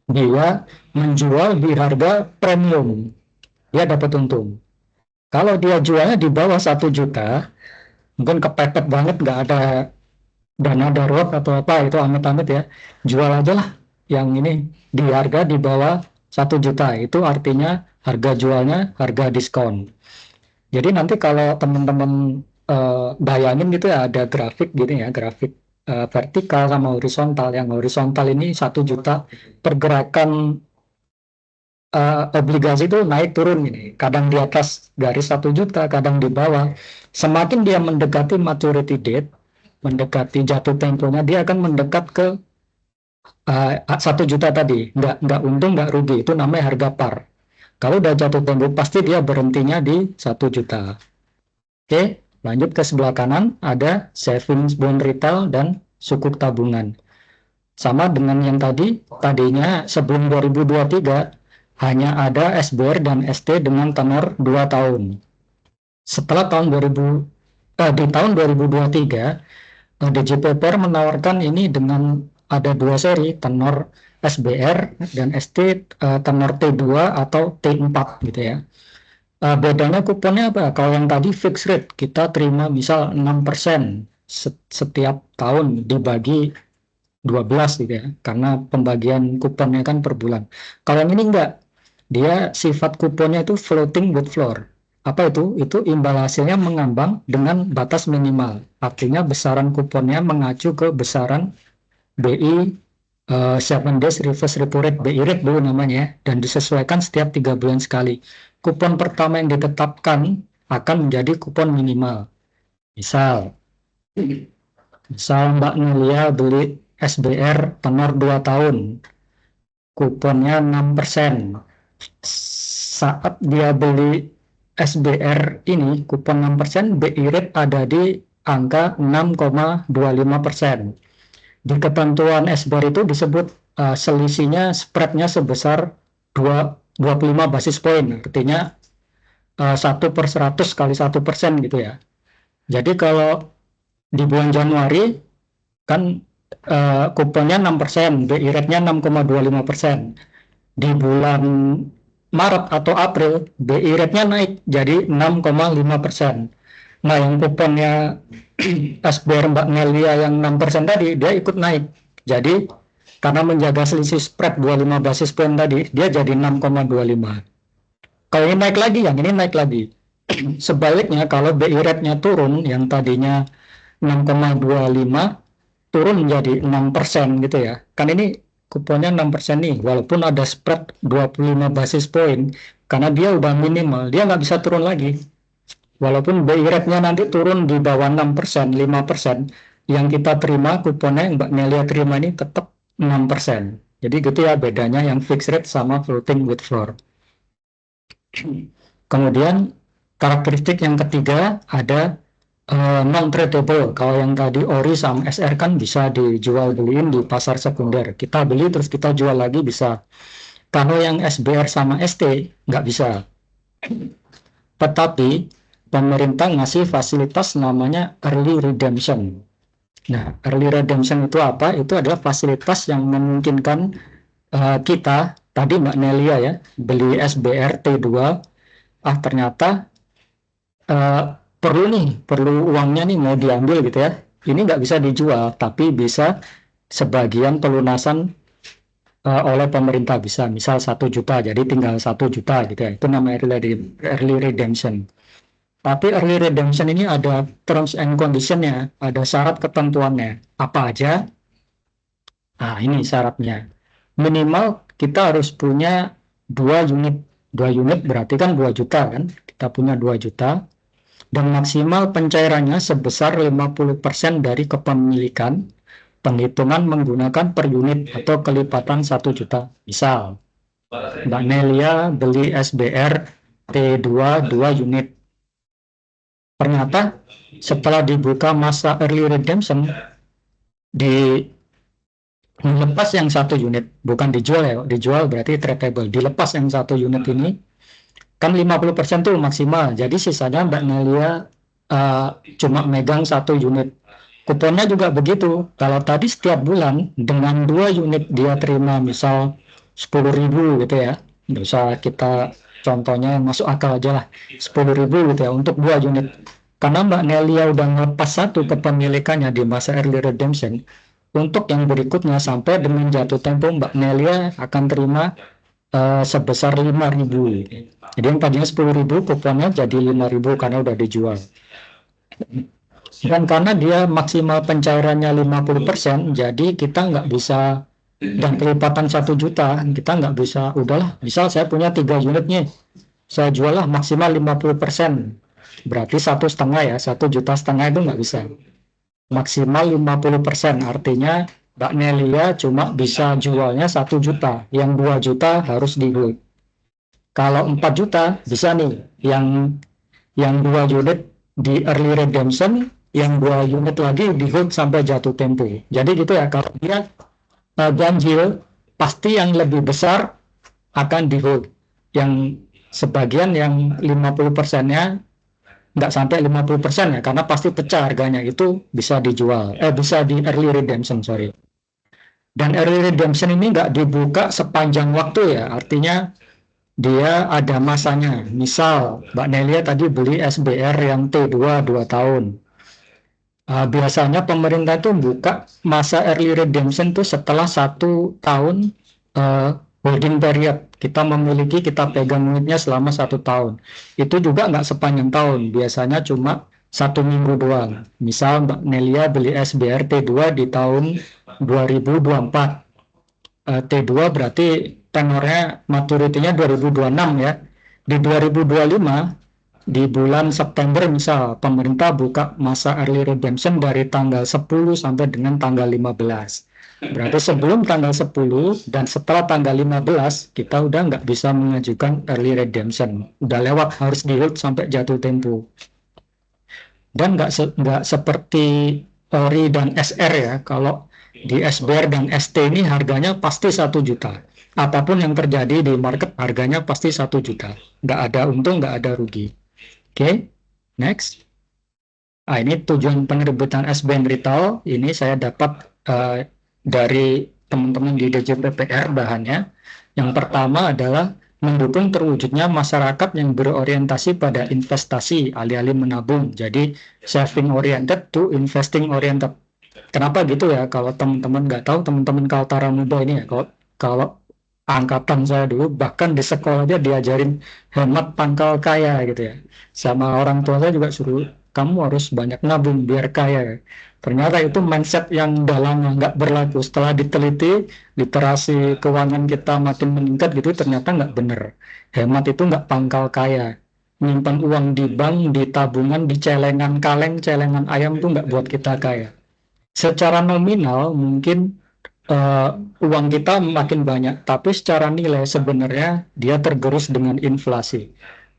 dia menjual di harga premium, dia dapat untung. Kalau dia jualnya di bawah 1 juta, mungkin kepepet banget, nggak ada dana darurat atau apa, itu amit-amit ya, jual aja lah yang ini di harga di bawah 1 juta. Itu artinya harga jualnya harga diskon. Jadi nanti kalau teman-teman bayangin gitu ya, ada grafik gini ya, grafik vertikal sama horizontal. Yang horizontal ini 1 juta, pergerakan obligasi itu naik turun ini, kadang di atas garis 1 juta, kadang di bawah. Semakin dia mendekati maturity date, mendekati jatuh temponya, dia akan mendekat ke 1 juta tadi. Nggak untung, nggak rugi, itu namanya harga par. Kalau udah jatuh tempo pasti dia berhentinya di 1 juta. Oke, lanjut ke sebelah kanan, ada savings bond retail dan sukuk tabungan. Sama dengan yang tadinya sebelum 2023 hanya ada SBR dan ST dengan tenor 2 tahun. Setelah di tahun 2023, DJBPR menawarkan ini dengan ada 2 seri, tenor SBR dan ST, tenor T2 atau T4 gitu ya. Bedanya kuponnya apa? Kalau yang tadi fixed rate, kita terima misal 6% setiap tahun dibagi 12 gitu ya, karena pembagian kuponnya kan per bulan. Kalau yang ini enggak, dia sifat kuponnya itu floating with floor. Apa itu? Itu imbal hasilnya mengambang dengan batas minimal. Artinya besaran kuponnya mengacu ke besaran BI 7 days reverse repo rate, BI rate dulu namanya, dan disesuaikan setiap 3 bulan sekali. Kupon pertama yang ditetapkan akan menjadi kupon minimal. Misal Mbak Nulia beli SBR tenor 2 tahun, kuponnya 6%. Saat dia beli SBR ini, kupon 6%, BI rate ada di angka 6,25%. Di ketentuan SBR itu disebut selisihnya, spreadnya sebesar 25 basis poin, artinya 1/100 kali 1% gitu ya. Jadi kalau di bulan Januari kan kuponnya 6%, BI rate-nya 6,25%. Di bulan Maret atau April, BI rate-nya naik jadi 6,5%. Nah, yang kuponnya SBR Mbak Nelia yang 6% tadi, dia ikut naik. Jadi, karena menjaga selisih spread 25 basis point tadi, dia jadi 6,25. Kalau ini naik lagi, yang ini naik lagi. Sebaliknya, kalau BI rate-nya turun, yang tadinya 6,25, turun menjadi 6% gitu ya. Kan ini kuponnya 6% nih, walaupun ada spread 25 basis point, karena dia udah minimal, dia nggak bisa turun lagi. Walaupun BI rate-nya nanti turun di bawah 6%, 5%, yang kita terima, kuponnya yang Mbak Nelia terima ini tetap 6%. Jadi gitu ya bedanya yang fixed rate sama floating with floor. Kemudian karakteristik yang ketiga ada non-tradable. Kalau yang tadi ORI sama SR kan bisa dijual beliin di pasar sekunder. Kita beli terus kita jual lagi bisa. Kalau yang SBR sama ST nggak bisa. Tetapi pemerintah ngasih fasilitas namanya early redemption. Nah, early redemption itu apa? Itu adalah fasilitas yang memungkinkan kita, tadi Mbak Nelia ya, beli SBR T2, ternyata perlu uangnya nih mau diambil gitu ya. Ini nggak bisa dijual, tapi bisa sebagian pelunasan oleh pemerintah bisa, misal 1 juta, jadi tinggal 1 juta gitu ya. Itu namanya early redemption. Tapi early redemption ini ada terms and conditionnya, ada syarat ketentuannya. Apa aja? Nah, ini syaratnya. Minimal kita harus punya 2 unit. 2 unit berarti kan 2 juta kan? Kita punya 2 juta. Dan maksimal pencairannya sebesar 50% dari kepemilikan, penghitungan menggunakan per unit atau kelipatan 1 juta. Misal, Mbak Nelia beli SBR T2 2 unit. Ternyata setelah dibuka masa early redemption, dilepas yang 1 unit, bukan dijual ya, dijual berarti tradable. Dilepas yang 1 unit ini, kan 50% tuh maksimal, jadi sisanya Mbak Nelia cuma megang 1 unit. Kuponnya juga begitu, kalau tadi setiap bulan dengan 2 unit dia terima misal 10.000 gitu ya, nggak usah kita contohnya yang masuk akal aja lah, 10.000 gitu ya untuk 2 unit. Karena Mbak Nelia udah ngelepas 1 kepemilikannya di masa early redemption, untuk yang berikutnya sampai dengan jatuh tempo Mbak Nelia akan terima sebesar 5.000. Jadi yang tadinya 10.000 kuponnya jadi 5.000 karena udah dijual. Dan karena dia maksimal pencairannya 50%, jadi kita nggak bisa, dan kelipatan 1 juta, kita nggak bisa, udahlah, misal saya punya 3 unitnya, saya jual lah maksimal 50%. Berarti 1,5 ya, 1,5 juta itu nggak bisa. Maksimal 50%, artinya Mbak Nelia cuma bisa jualnya 1 juta, yang 2 juta harus di hold. Kalau 4 juta bisa nih, yang 2 unit di early redemption, yang 2 unit lagi di hold sampai jatuh tempo. Jadi gitu ya, kalau dia ganjil, pasti yang lebih besar akan di hold. Yang sebagian yang 50%-nya nggak sampai 50% ya, karena pasti pecah harganya, itu bisa dijual, bisa di early redemption, sorry. Dan early redemption ini nggak dibuka sepanjang waktu ya, artinya dia ada masanya. Misal Mbak Nelia tadi beli SBR yang T2 2 tahun. Biasanya pemerintah itu buka masa early redemption itu setelah 1 tahun holding period. Kita memiliki, kita pegang unitnya selama 1 tahun. Itu juga nggak sepanjang tahun, biasanya cuma 1 minggu doang. Misal Mbak Nelia beli SBR T2 di tahun 2024. T2 berarti tenornya maturitinya 2026 ya. Di 2025 di bulan September misal pemerintah buka masa early redemption dari tanggal 10 sampai dengan tanggal 15. Berarti sebelum tanggal 10 dan setelah tanggal 15 kita udah nggak bisa mengajukan early redemption. Udah lewat, harus di hold sampai jatuh tempo. Dan nggak seperti ORI dan SR ya. Kalau di SBR dan ST ini harganya pasti 1 juta. Apapun yang terjadi di market harganya pasti 1 juta. Nggak ada untung, nggak ada rugi. Oke, next. Ini tujuan penerbitan SBN Retail. Ini saya dapat dari teman-teman di DJPPR bahannya. Yang pertama adalah mendukung terwujudnya masyarakat yang berorientasi pada investasi alih-alih menabung. Jadi saving oriented to investing oriented. Kenapa gitu ya? Kalau teman-teman nggak tahu, teman-teman Kaltara Muda ini ya, kalau angkatan saya dulu bahkan di sekolah aja diajarin hemat pangkal kaya gitu ya. Sama orang tua saya juga suruh kamu harus banyak nabung biar kaya. Ternyata itu mindset yang udah lama nggak berlaku. Setelah diteliti, literasi keuangan kita makin meningkat gitu, ternyata nggak bener. Hemat itu nggak pangkal kaya. Nyimpan uang di bank, di tabungan, di celengan kaleng, celengan ayam itu nggak buat kita kaya. Secara nominal mungkin eh, uang kita makin banyak, tapi secara nilai sebenarnya dia tergerus dengan inflasi.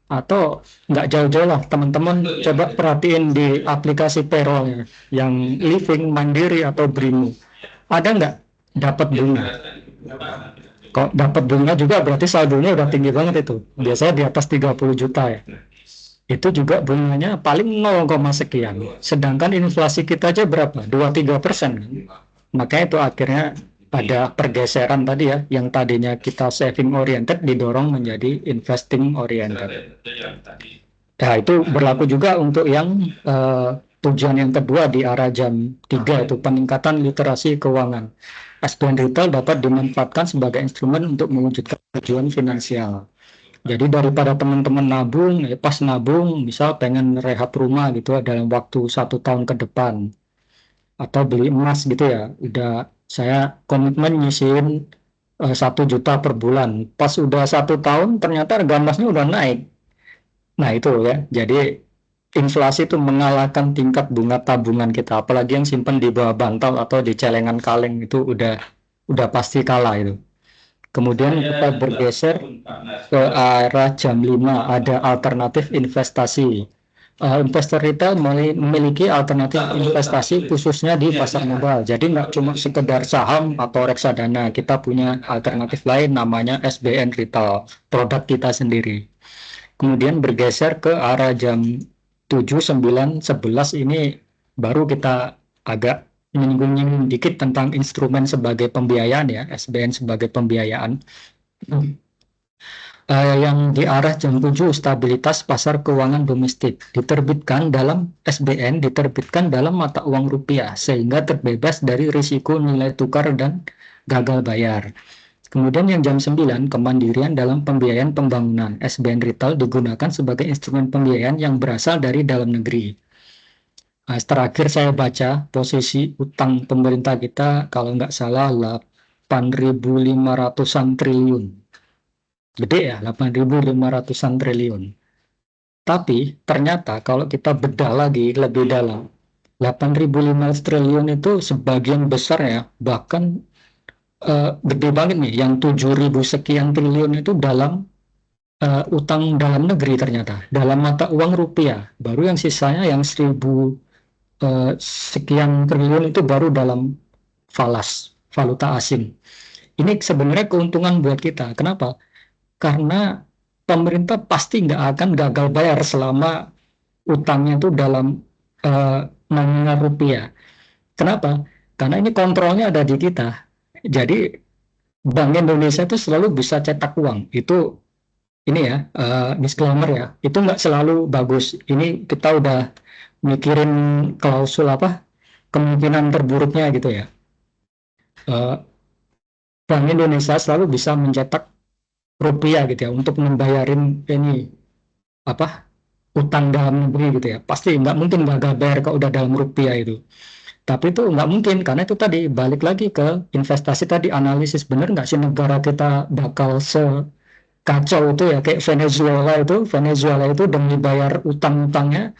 Atau nggak jauh-jauh lah, teman-teman coba perhatiin di aplikasi payroll ya, yang Living, Mandiri atau Brimo. Ada nggak dapat bunga? Kok dapat bunga juga berarti saldonya udah tinggi banget itu. Biasanya di atas 30 juta ya. Itu juga bunganya paling 0, sekian. Sedangkan inflasi kita aja berapa? 2-3%. Makanya itu akhirnya ada pergeseran tadi ya, yang tadinya kita saving oriented didorong menjadi investing oriented. Nah, itu berlaku juga untuk yang tujuan yang kedua di arah jam 3 itu peningkatan literasi keuangan. SBN Retail dapat dimanfaatkan sebagai instrumen untuk mewujudkan tujuan finansial. Jadi daripada teman-teman nabung, pas nabung, misal pengen rehab rumah gitu ya, dalam waktu 1 tahun ke depan, atau beli emas gitu ya, udah saya komitmen nyisihin 1 juta per bulan. Pas udah 1 tahun, ternyata harga emasnya udah naik. Nah itu ya, jadi inflasi itu mengalahkan tingkat bunga tabungan kita, apalagi yang simpan di bawah bantal atau di celengan kaleng itu udah pasti kalah itu. Kemudian kita bergeser ke arah jam 5 ada alternatif investasi. Investor retail memiliki alternatif investasi khususnya di pasar modal. Jadi nggak cuma sekedar saham atau reksadana, kita punya alternatif lain namanya SBN Retail, produk kita sendiri. Kemudian bergeser ke arah jam 7, 9, 11 ini baru kita agak menyinggung dikit tentang instrumen sebagai pembiayaan ya, SBN sebagai pembiayaan. Yang di arah jam 7 stabilitas pasar keuangan domestik diterbitkan dalam SBN diterbitkan dalam mata uang rupiah sehingga terbebas dari risiko nilai tukar dan gagal bayar. Kemudian yang jam 9 kemandirian dalam pembiayaan pembangunan. SBN Retail digunakan sebagai instrumen pembiayaan yang berasal dari dalam negeri. Nah, terakhir saya baca posisi utang pemerintah kita kalau nggak salah 8.500-an triliun. Gede ya, 8.500-an triliun. Tapi ternyata kalau kita bedah lagi lebih dalam, 8.500 triliun itu sebagian besar ya, bahkan gede banget nih, yang 7.000 sekian triliun itu dalam utang dalam negeri ternyata, dalam mata uang rupiah. Baru yang sisanya yang 1.000 sekian triliun itu baru dalam falas, valuta asing. Ini sebenarnya keuntungan buat kita. Kenapa? Karena pemerintah pasti nggak akan gagal bayar selama utangnya itu dalam nominal rupiah. Kenapa? Karena ini kontrolnya ada di kita. Jadi Bank Indonesia itu selalu bisa cetak uang. Itu ini ya, disclaimer ya. Itu nggak selalu bagus. Ini kita udah mikirin klausul apa, kemungkinan terburuknya gitu ya. Bank Indonesia selalu bisa mencetak rupiah gitu ya untuk membayarin ini apa, utang dalam negeri gitu ya. Pasti nggak mungkin gagal bayar kalau udah dalam rupiah itu. Tapi itu nggak mungkin karena itu tadi balik lagi ke investasi tadi, analisis bener nggak sih negara kita bakal sekacau itu ya, kayak Venezuela itu demi bayar utang-utangnya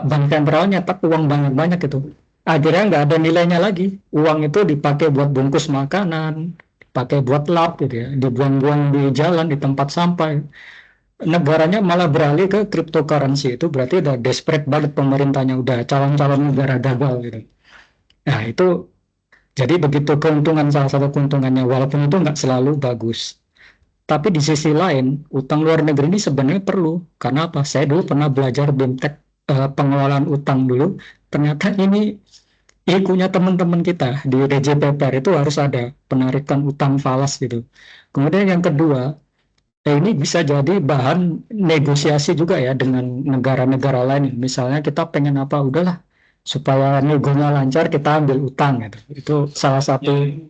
bank sentral nyetak uang banyak-banyak gitu. Akhirnya nggak ada nilainya lagi. Uang itu dipakai buat bungkus makanan, dipakai buat lap gitu ya, dibuang-buang di jalan, di tempat sampah. Negaranya malah beralih ke cryptocurrency. Itu berarti udah desperate banget pemerintahnya, udah calon-calon negara gagal gitu. Nah itu jadi begitu keuntungan, salah satu keuntungannya, walaupun itu nggak selalu bagus. Tapi di sisi lain, utang luar negeri ini sebenarnya perlu. Karena apa? Saya dulu pernah belajar BIMTEK pengelolaan utang dulu. Ternyata ini ilmunya teman-teman kita di DJPPR itu harus ada penarikan utang falas gitu. Kemudian yang kedua, Ini bisa jadi bahan negosiasi juga ya dengan negara-negara lain. Misalnya kita pengen apa, udahlah supaya negonya lancar kita ambil utang gitu. Itu salah satu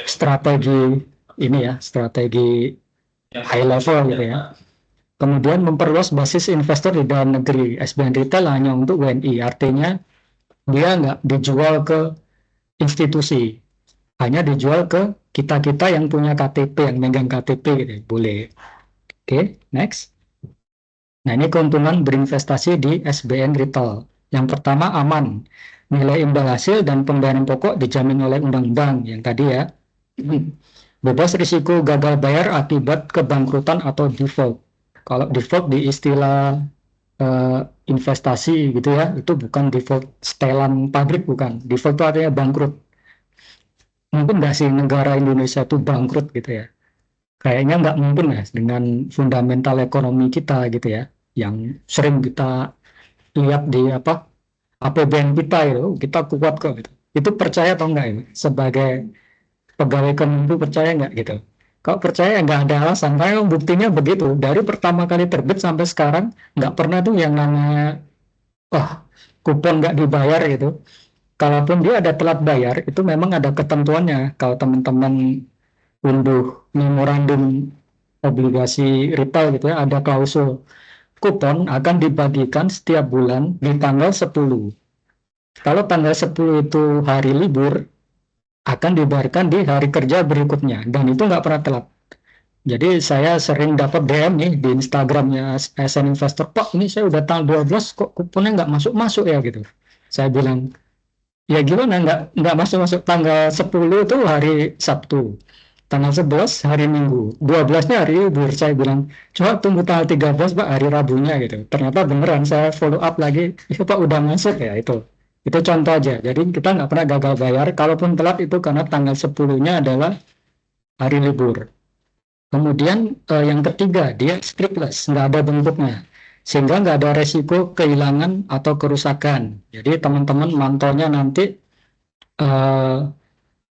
strategi ini ya, strategi high level gitu ya. Kemudian memperluas basis investor di dalam negeri. SBN Retail hanya untuk WNI, artinya dia nggak dijual ke institusi, hanya dijual ke kita-kita yang punya KTP, yang megang KTP gitu. Boleh. Oke, next. Nah, ini keuntungan berinvestasi di SBN Retail. Yang pertama, aman. Nilai imbal hasil dan pembayaran pokok dijamin oleh undang-undang yang tadi ya. Bebas risiko gagal bayar akibat kebangkrutan atau default. Kalau default di istilah eh, investasi gitu ya, itu bukan default setelan pabrik, bukan. Default itu artinya bangkrut. Mungkin nggak sih negara Indonesia itu bangkrut gitu ya? Kayaknya nggak mungkin ya dengan fundamental ekonomi kita gitu ya, yang sering kita lihat di apa APBN kita itu, kita kuat kok gitu. Itu percaya atau enggak ini? Sebagai pegawai ekonomi percaya nggak gitu? Kalau percaya nggak ada alasan, karena buktinya begitu. Dari pertama kali terbit sampai sekarang nggak pernah tuh yang namanya wah kupon nggak dibayar gitu. Kalaupun dia ada telat bayar, itu memang ada ketentuannya. Kalau teman-teman unduh memorandum obligasi retail gitu ya, ada klausul kupon akan dibagikan setiap bulan di tanggal 10. Kalau tanggal 10 itu hari libur, akan dibayarkan di hari kerja berikutnya, dan itu nggak pernah telat. Jadi saya sering dapat DM nih di Instagramnya SN Investor, Pak ini saya udah tanggal 12 kok kuponnya nggak masuk-masuk ya gitu. Saya bilang, ya gimana nggak masuk-masuk, tanggal 10 itu hari Sabtu. Tanggal 11 hari Minggu, 12-nya hari libur. Saya bilang, coba tunggu tanggal 13 Pak, hari Rabunya gitu. Ternyata beneran, saya follow up lagi, itu Pak udah masuk ya itu. Itu contoh aja. Jadi kita nggak pernah gagal bayar, kalaupun telat itu karena tanggal 10-nya adalah hari libur. Kemudian yang ketiga, dia scriptless, nggak ada bentuknya. Sehingga nggak ada resiko kehilangan atau kerusakan. Jadi teman-teman mantaunya nanti eh,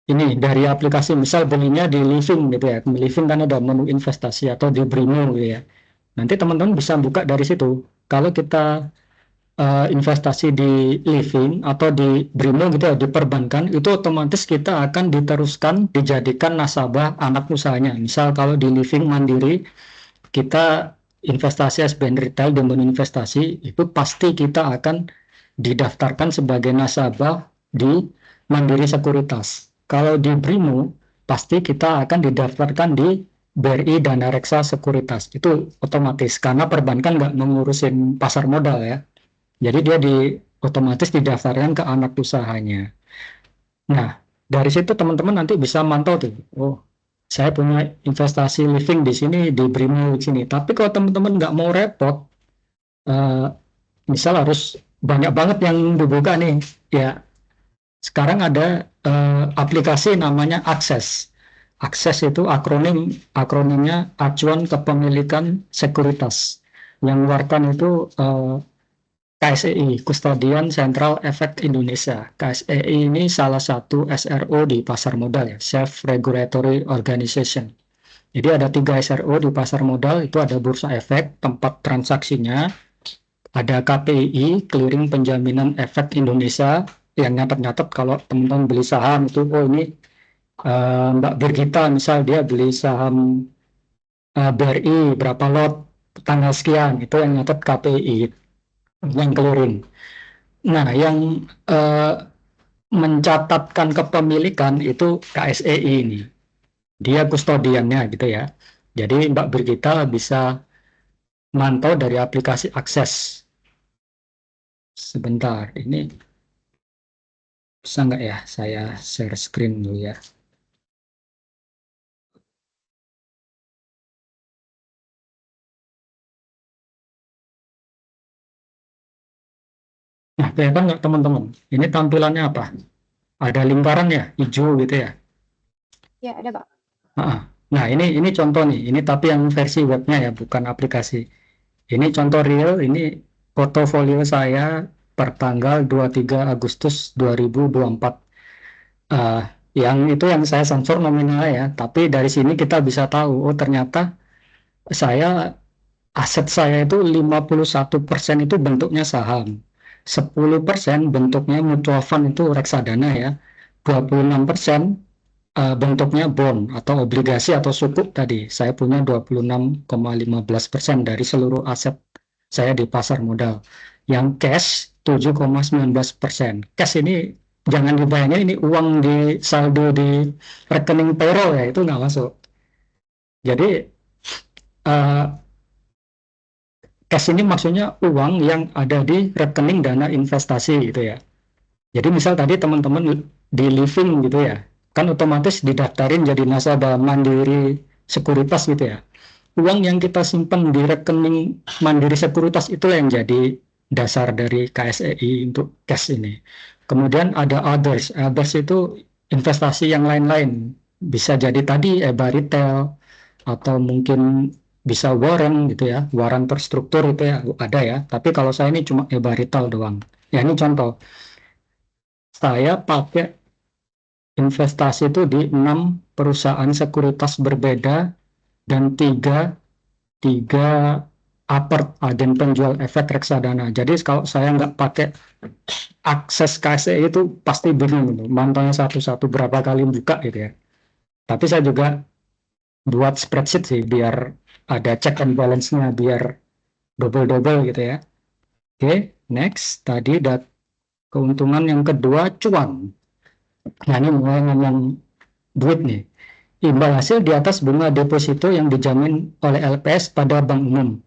ini dari aplikasi, misal belinya di Living gitu ya, di Living kan ada menu investasi, atau di Brimo gitu ya, nanti teman-teman bisa buka dari situ. Kalau kita investasi di Living atau di Brimo gitu ya, di perbankan, itu otomatis kita akan diteruskan dijadikan nasabah anak usahanya. Misal kalau di Living Mandiri kita investasi SBN Retail dengan investasi, itu pasti kita akan didaftarkan sebagai nasabah di Mandiri Sekuritas. Kalau di Brimo, pasti kita akan didaftarkan di BRI Dana Reksa Sekuritas. Itu otomatis, karena perbankan nggak mengurusin pasar modal ya. Jadi dia otomatis didaftarkan ke anak usahanya. Nah, dari situ teman-teman nanti bisa mantau tuh. Oh, saya punya investasi living di sini, di Brimo di sini. Tapi kalau teman-teman nggak mau repot, eh, misal harus banyak banget yang dibuka nih, ya sekarang ada aplikasi namanya Akses. Akses itu akronimnya Acuan Kepemilikan Sekuritas. Yang mengeluarkan itu KSEI, Kustodian Central Effect Indonesia. KSEI ini salah satu SRO di pasar modal ya, Self Regulatory Organization. Jadi ada 3 SRO di pasar modal, itu ada Bursa Efek, tempat transaksinya, ada KPI, Clearing Penjaminan Efek Indonesia, yang nyatet-nyatet kalau teman-teman beli saham itu, oh ini Mbak Birgita misal dia beli saham BRI berapa lot tanggal sekian, itu yang nyatet KPI, yang clearing. Nah, yang eh, mencatatkan kepemilikan itu KSEI ini. Dia kustodiannya gitu ya. Jadi Mbak Birgita bisa mantau dari aplikasi Akses. Sebentar, ini bisa nggak ya saya share screen dulu ya. Nah, kelihatan nggak teman-teman? Ini tampilannya apa? Ada lingkaran ya, hijau gitu ya. Ya, ada Pak. Nah, ini contoh nih. Ini tapi yang versi webnya ya, bukan aplikasi. Ini contoh real, ini portofolio saya per tanggal 23 Agustus 2024. Eh, yang itu yang saya sensor nominalnya ya, tapi dari sini kita bisa tahu, oh ternyata saya aset saya itu 51% itu bentuknya saham, 10% bentuknya mutual fund itu reksadana ya, 26% bentuknya bond atau obligasi atau sukuk tadi. Saya punya 26,15% dari seluruh aset saya di pasar modal. Yang cash 7,19%. Cash ini jangan dibayangin ini uang di saldo di rekening payroll ya, itu nggak masuk. Jadi eh, cash ini maksudnya uang yang ada di rekening dana investasi gitu ya. Jadi misal tadi teman-teman di living gitu ya, kan otomatis didaftarin jadi nasabah Mandiri Sekuritas gitu ya. Uang yang kita simpan di rekening Mandiri Sekuritas itulah yang jadi dasar dari KSEI untuk cash ini. Kemudian ada others. Others itu investasi yang lain-lain. Bisa jadi tadi EBA retail atau mungkin bisa warren gitu ya. Warren terstruktur itu ya ada ya. Tapi kalau saya ini cuma EBA retail doang. Ya ini contoh. Saya pakai investasi itu di 6 perusahaan sekuritas berbeda dan tiga tiga apart agen penjual efek reksadana. Jadi kalau saya nggak pakai akses KSE itu pasti bingung gitu. Mantanya satu-satu berapa kali buka gitu ya. Tapi saya juga buat spreadsheet sih biar ada check and balance-nya biar double-double gitu ya. Oke, next. Tadi keuntungan yang kedua cuan. Nah ini mulai ngomong duit nih. Imbal hasil di atas bunga deposito yang dijamin oleh LPS pada bank umum.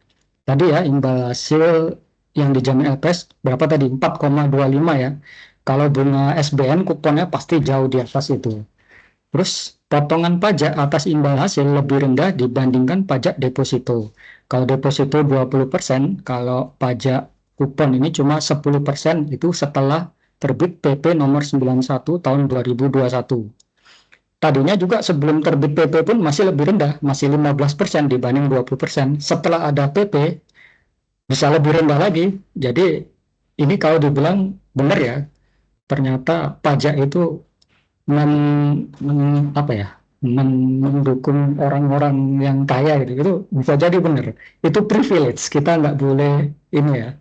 Tadi ya, imbal hasil yang dijamin LPS berapa tadi? 4,25 ya. Kalau bunga SBN kuponnya pasti jauh di atas itu. Terus potongan pajak atas imbal hasil lebih rendah dibandingkan pajak deposito. Kalau deposito 20%, kalau pajak kupon ini cuma 10% itu setelah terbit PP nomor 91 tahun 2021. Tadinya juga sebelum terbit PP pun masih lebih rendah, masih 15% dibanding 20%. Setelah ada PP, bisa lebih rendah lagi. Jadi ini kalau dibilang benar ya, ternyata pajak itu apa ya, mendukung orang-orang yang kaya gitu. Itu bisa jadi benar. Itu privilege. Kita nggak boleh ini ya.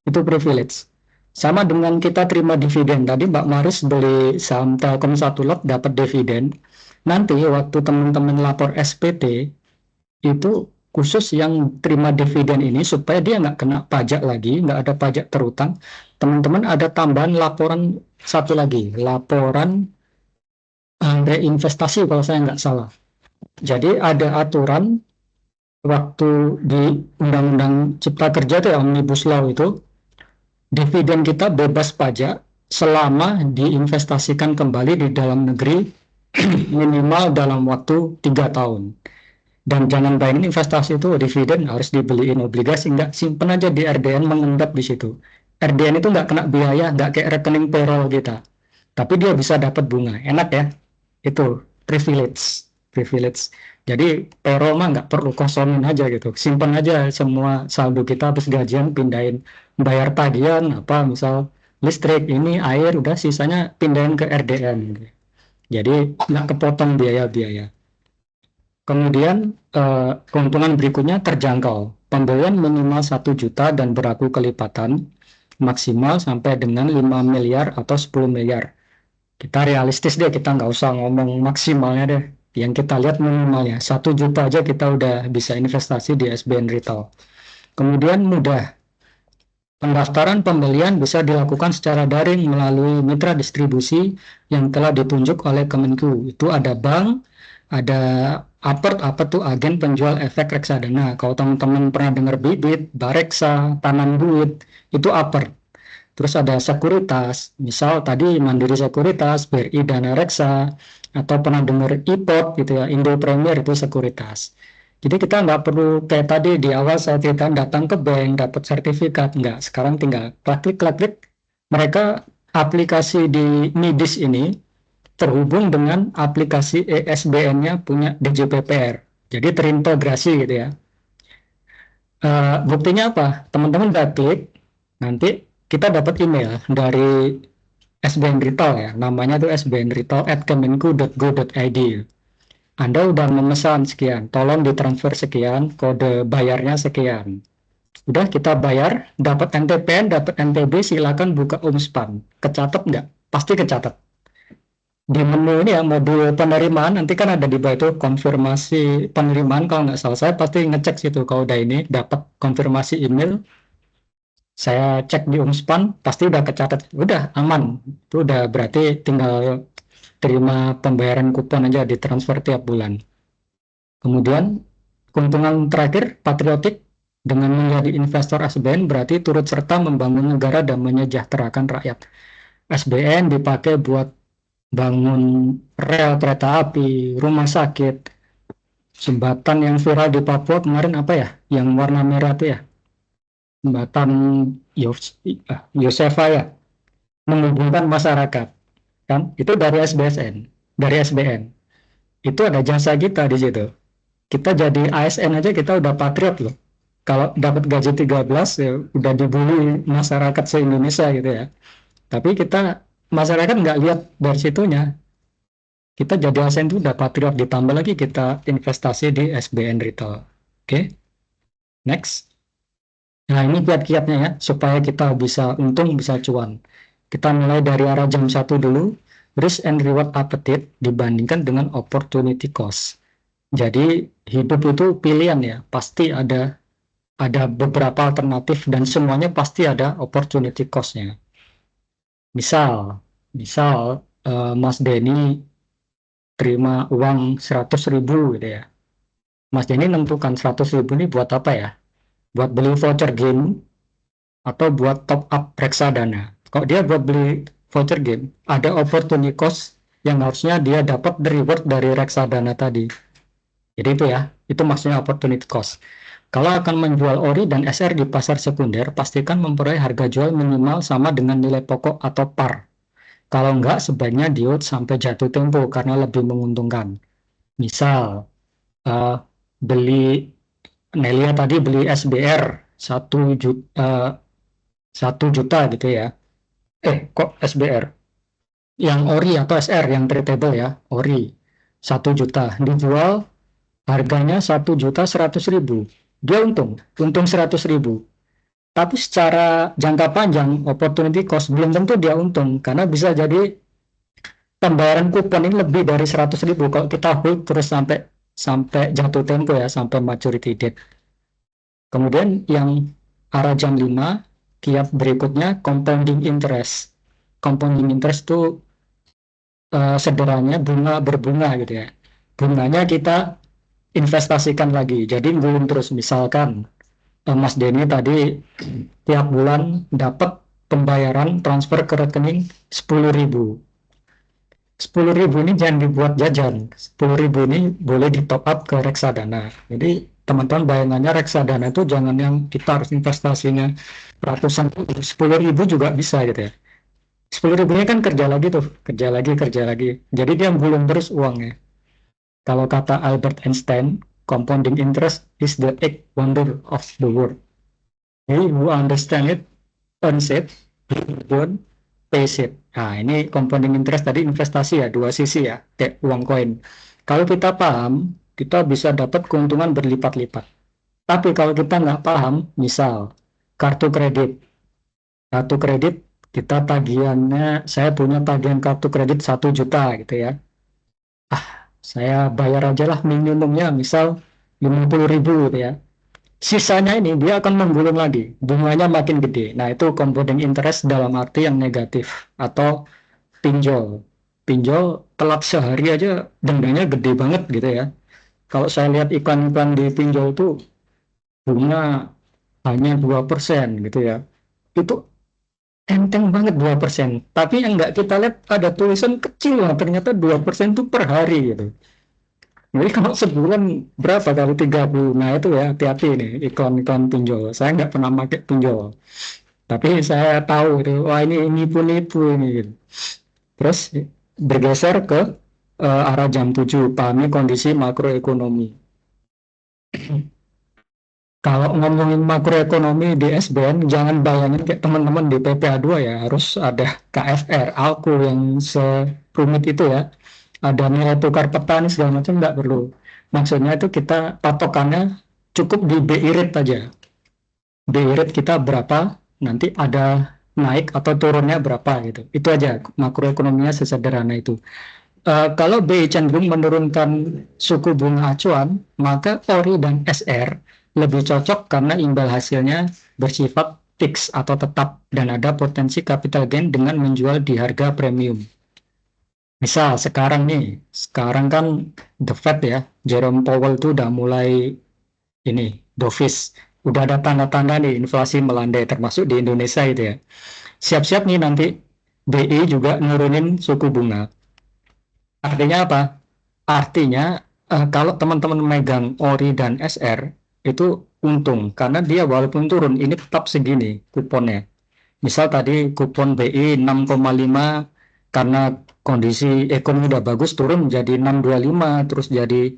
Itu privilege. Sama dengan kita terima dividen. Tadi Mbak Maris beli saham Telkom 1 lot dapat dividen. Nanti waktu teman-teman lapor SPT, itu khusus yang terima dividen ini supaya dia nggak kena pajak lagi, nggak ada pajak terutang. Teman-teman ada tambahan laporan satu lagi, laporan reinvestasi kalau saya nggak salah. Jadi ada aturan waktu di Undang-Undang Cipta Kerja itu ya, Omnibus Law itu, dividen kita bebas pajak selama diinvestasikan kembali di dalam negeri minimal dalam waktu 3 tahun. Dan jangan bayangin investasi itu dividen harus dibeliin obligasi, nggak, simpen aja di RDN mengendap di situ. RDN itu nggak kena biaya, nggak kayak rekening payroll kita. Tapi dia bisa dapat bunga, enak ya. Itu privilege, privilege. Jadi payroll mah nggak perlu kosongin aja gitu, simpan aja semua saldo kita habis gajian pindahin bayar tagihan apa misal listrik ini air udah sisanya pindahin ke RDN. Jadi nggak kepotong biaya-biaya. Kemudian keuntungan berikutnya terjangkau. Pembelian minimal 1 juta dan berlaku kelipatan maksimal sampai dengan 5 miliar atau 10 miliar. Kita realistis deh, kita nggak usah ngomong maksimalnya deh. Yang kita lihat minimalnya 1 juta aja kita udah bisa investasi di SBN Retail. Kemudian mudah. Pendaftaran pembelian bisa dilakukan secara daring melalui mitra distribusi yang telah ditunjuk oleh Kemenku. Itu ada bank, ada apa tuh agen penjual efek reksadana. Kalau teman-teman pernah dengar Bibit, Bareksa, Tanam Duit, itu Apert. Terus ada sekuritas, misal tadi Mandiri Sekuritas, BRI Dana Reksa, atau pernah dengar IPOT gitu ya, Indo Premier itu sekuritas. Jadi kita nggak perlu kayak tadi di awal saya cerita datang ke bank, dapat sertifikat, nggak. Sekarang tinggal klik-klik, mereka aplikasi di MIDIS ini terhubung dengan aplikasi ESBN-nya punya DJPPR. Jadi terintegrasi gitu ya. Buktinya apa? Teman-teman udah klik, nanti kita dapat email dari SBN Retail ya, namanya tuh sbnretail@kemenku.go.id. Anda udah memesan sekian, tolong ditransfer sekian, kode bayarnya sekian. Udah kita bayar, dapat NTPN, dapat NTB, silakan buka Umspan. Kecatat nggak? Pasti kecatat. Di menu ini ya, modul penerimaan, nanti kan ada di bawah itu konfirmasi penerimaan, kalau nggak salah saya pasti ngecek situ, kalau udah ini dapat konfirmasi email, saya cek di Umspan, pasti udah kecatat, udah aman. Itu udah berarti tinggal terima pembayaran kupon aja ditransfer tiap bulan. Kemudian keuntungan terakhir, patriotik, dengan menjadi investor SBN berarti turut serta membangun negara dan menyejahterakan rakyat. SBN dipakai buat bangun rel kereta api, rumah sakit, jembatan yang viral di Papua kemarin apa ya, yang warna merah itu ya, jembatan Yosefa ya, menghubungkan masyarakat, kan? Itu dari SBSN, dari SBN. Itu ada jasa kita di situ. Kita jadi ASN aja kita udah patriot loh. Kalau dapat gaji 13 ya udah dibully masyarakat se-Indonesia gitu ya. Tapi kita masyarakat nggak lihat dari situnya. Kita jadi ASN itu udah patriot, ditambah lagi kita investasi di SBN Retail. Oke, next. Nah ini kiat-kiatnya ya, supaya kita bisa untung, bisa cuan. Kita mulai dari arah jam 1 dulu, risk and reward appetite dibandingkan dengan opportunity cost. Jadi hidup itu pilihan ya, pasti ada beberapa alternatif dan semuanya pasti ada opportunity cost-nya. Misal Mas Denny terima uang 100.000 gitu ya. Mas Denny nentukan 100.000 ini buat apa ya? Buat beli voucher game atau buat top up reksadana. Kalau dia buat beli voucher game, ada opportunity cost yang harusnya dia dapat reward dari reksadana tadi. Jadi itu ya, itu maksudnya opportunity cost. Kalau akan menjual ori dan SR di pasar sekunder, pastikan memperoleh harga jual minimal sama dengan nilai pokok atau par. Kalau enggak, sebaiknya diut sampai jatuh tempo karena lebih menguntungkan. Misal, uh, beli Nelia tadi beli SBR 1 juta gitu ya. Kok SBR? Yang ori atau SR yang tradable ya, ori 1 juta dijual harganya 1.100.000. Dia untung 100.000. Tapi secara jangka panjang, opportunity cost belum tentu dia untung, karena bisa jadi pembayaran kupon ini lebih dari 100.000 kalau kita hold terus sampai sampai jatuh tempo ya, sampai maturity date. Kemudian yang arah jam 5, kiat berikutnya compounding interest. Compounding interest itu sederhananya bunga berbunga gitu ya. Bunganya kita investasikan lagi, jadi gulung terus. Misalkan Mas Denny tadi tiap bulan dapat pembayaran transfer ke rekening 10.000. 10.000 ini jangan dibuat jajan. 10.000 ini boleh di top up ke reksadana. Jadi teman-teman bayangannya reksadana itu jangan yang kita harus investasinya ratusan, 10.000 juga bisa gitu ya. 10.000 ini kan kerja lagi tuh, kerja lagi. Jadi dia gulung terus uangnya. Kalau kata Albert Einstein, compounding interest is the eighth wonder of the world. He who understand it, earns it, he who don't, pays it. Nah, ini compounding interest tadi investasi ya, dua sisi ya, kayak uang koin. Kalau kita paham, kita bisa dapat keuntungan berlipat-lipat. Tapi kalau kita nggak paham, misal kartu kredit. Kartu kredit, kita tagihannya, saya punya tagihan kartu kredit 1 juta gitu ya. Saya bayar aja lah minimumnya misal 50.000 gitu ya. Sisanya ini dia akan menggulung lagi, bunganya makin gede. Nah itu compounding interest dalam arti yang negatif atau pinjol. Pinjol telat sehari aja dendanya gede banget gitu ya. Kalau saya lihat iklan-iklan di pinjol itu bunga hanya 2% gitu ya. Itu enteng banget 2%. Tapi yang nggak kita lihat ada tulisan kecil lah, ternyata 2% itu per hari gitu. Jadi kalau sebulan berapa kali 30? Nah itu ya hati-hati nih iklan-iklan pinjol. Saya nggak pernah pakai pinjol. Tapi saya tahu itu, wah ini nipu-nipu ini gitu. Terus bergeser ke arah jam 7, pahami kondisi makroekonomi. Kalau ngomongin makroekonomi di SBN, jangan bayangin kayak teman-teman di PPA 2 ya, harus ada KFR, ALKU yang serumit itu ya. ada nilai tukar petani segala macam, nggak perlu. Maksudnya itu kita patokannya cukup di BI rate aja. BI rate kita berapa, nanti ada naik atau turunnya berapa gitu. Itu aja makroekonominya sesederhana itu. Kalau BI cenderung menurunkan suku bunga acuan, maka ORI dan SR lebih cocok karena imbal hasilnya bersifat fix atau tetap dan ada potensi capital gain dengan menjual di harga premium. Misal sekarang kan The Fed ya, Jerome Powell tuh udah mulai ini, dovish, udah ada tanda-tanda nih inflasi melandai termasuk di Indonesia itu ya. Siap-siap nih nanti BI juga nurunin suku bunga. Artinya apa? Artinya kalau teman-teman megang ORI dan SR itu untung karena dia walaupun turun ini tetap segini kuponnya. Misal tadi kupon BI 6,5 karena kondisi ekonomi udah bagus turun jadi 6,25 terus jadi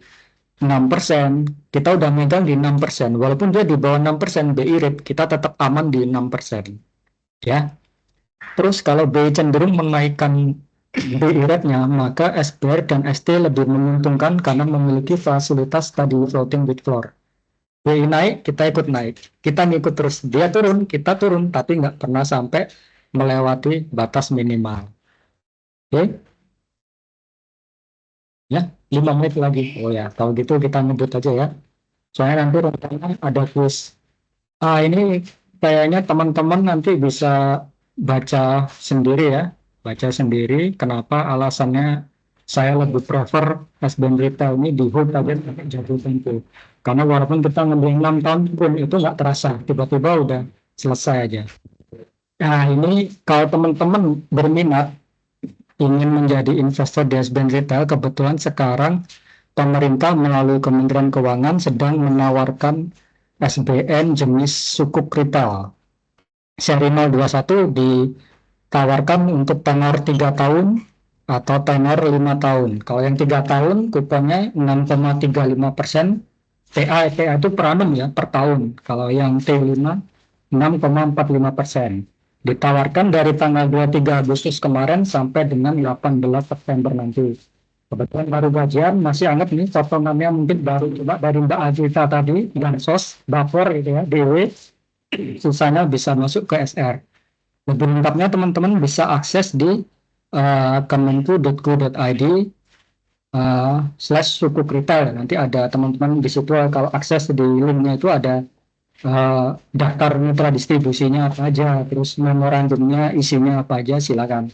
6%. Kita udah megang di 6%. Walaupun dia di bawah 6% BI rate, kita tetap aman di 6%. Ya. Terus kalau BI cenderung menaikkan BI rate-nya, maka SBR dan ST lebih menguntungkan karena memiliki fasilitas tadi floating with floor. BI naik, kita ikut naik. Kita ngikut terus. Dia turun, kita turun, tapi nggak pernah sampai melewati batas minimal. Oke? Ya, 5 menit lagi. Oh ya, kalau gitu kita ngebut aja ya. Soalnya nanti rencananya ada quiz. Ini kayaknya teman-teman nanti bisa baca sendiri ya. Baca sendiri kenapa alasannya saya lebih prefer SBN Retail ini di hold aja sampai jatuh tempo. Karena walaupun kita ngambil 6 tahun pun itu nggak terasa. Tiba-tiba udah selesai aja. Nah ini kalau teman-teman berminat ingin menjadi investor di SBN Retail, kebetulan sekarang pemerintah melalui Kementerian Keuangan sedang menawarkan SBN jenis sukuk retail. Seri 021 ditawarkan untuk tenor 3 tahun atau tenor 5 tahun. Kalau yang 3 tahun kuponnya 6,35%, TA itu per annum ya, per tahun. Kalau yang T5 6,45%. Ditawarkan dari tanggal 23 Agustus kemarin sampai dengan 18 September nanti. Kebetulan baru gajian, masih anget nih, potongannya mungkin baru coba dari Mbak Azita tadi, Bansos, Bapor gitu ya, DW, susahnya bisa masuk ke SR. Lebih lengkapnya teman-teman bisa akses di kemenku.go.id /sukuk retail. Nanti ada teman-teman di situ kalau akses di linknya itu ada daftar mitra distribusinya apa aja, terus memorandumnya isinya apa aja, silakan.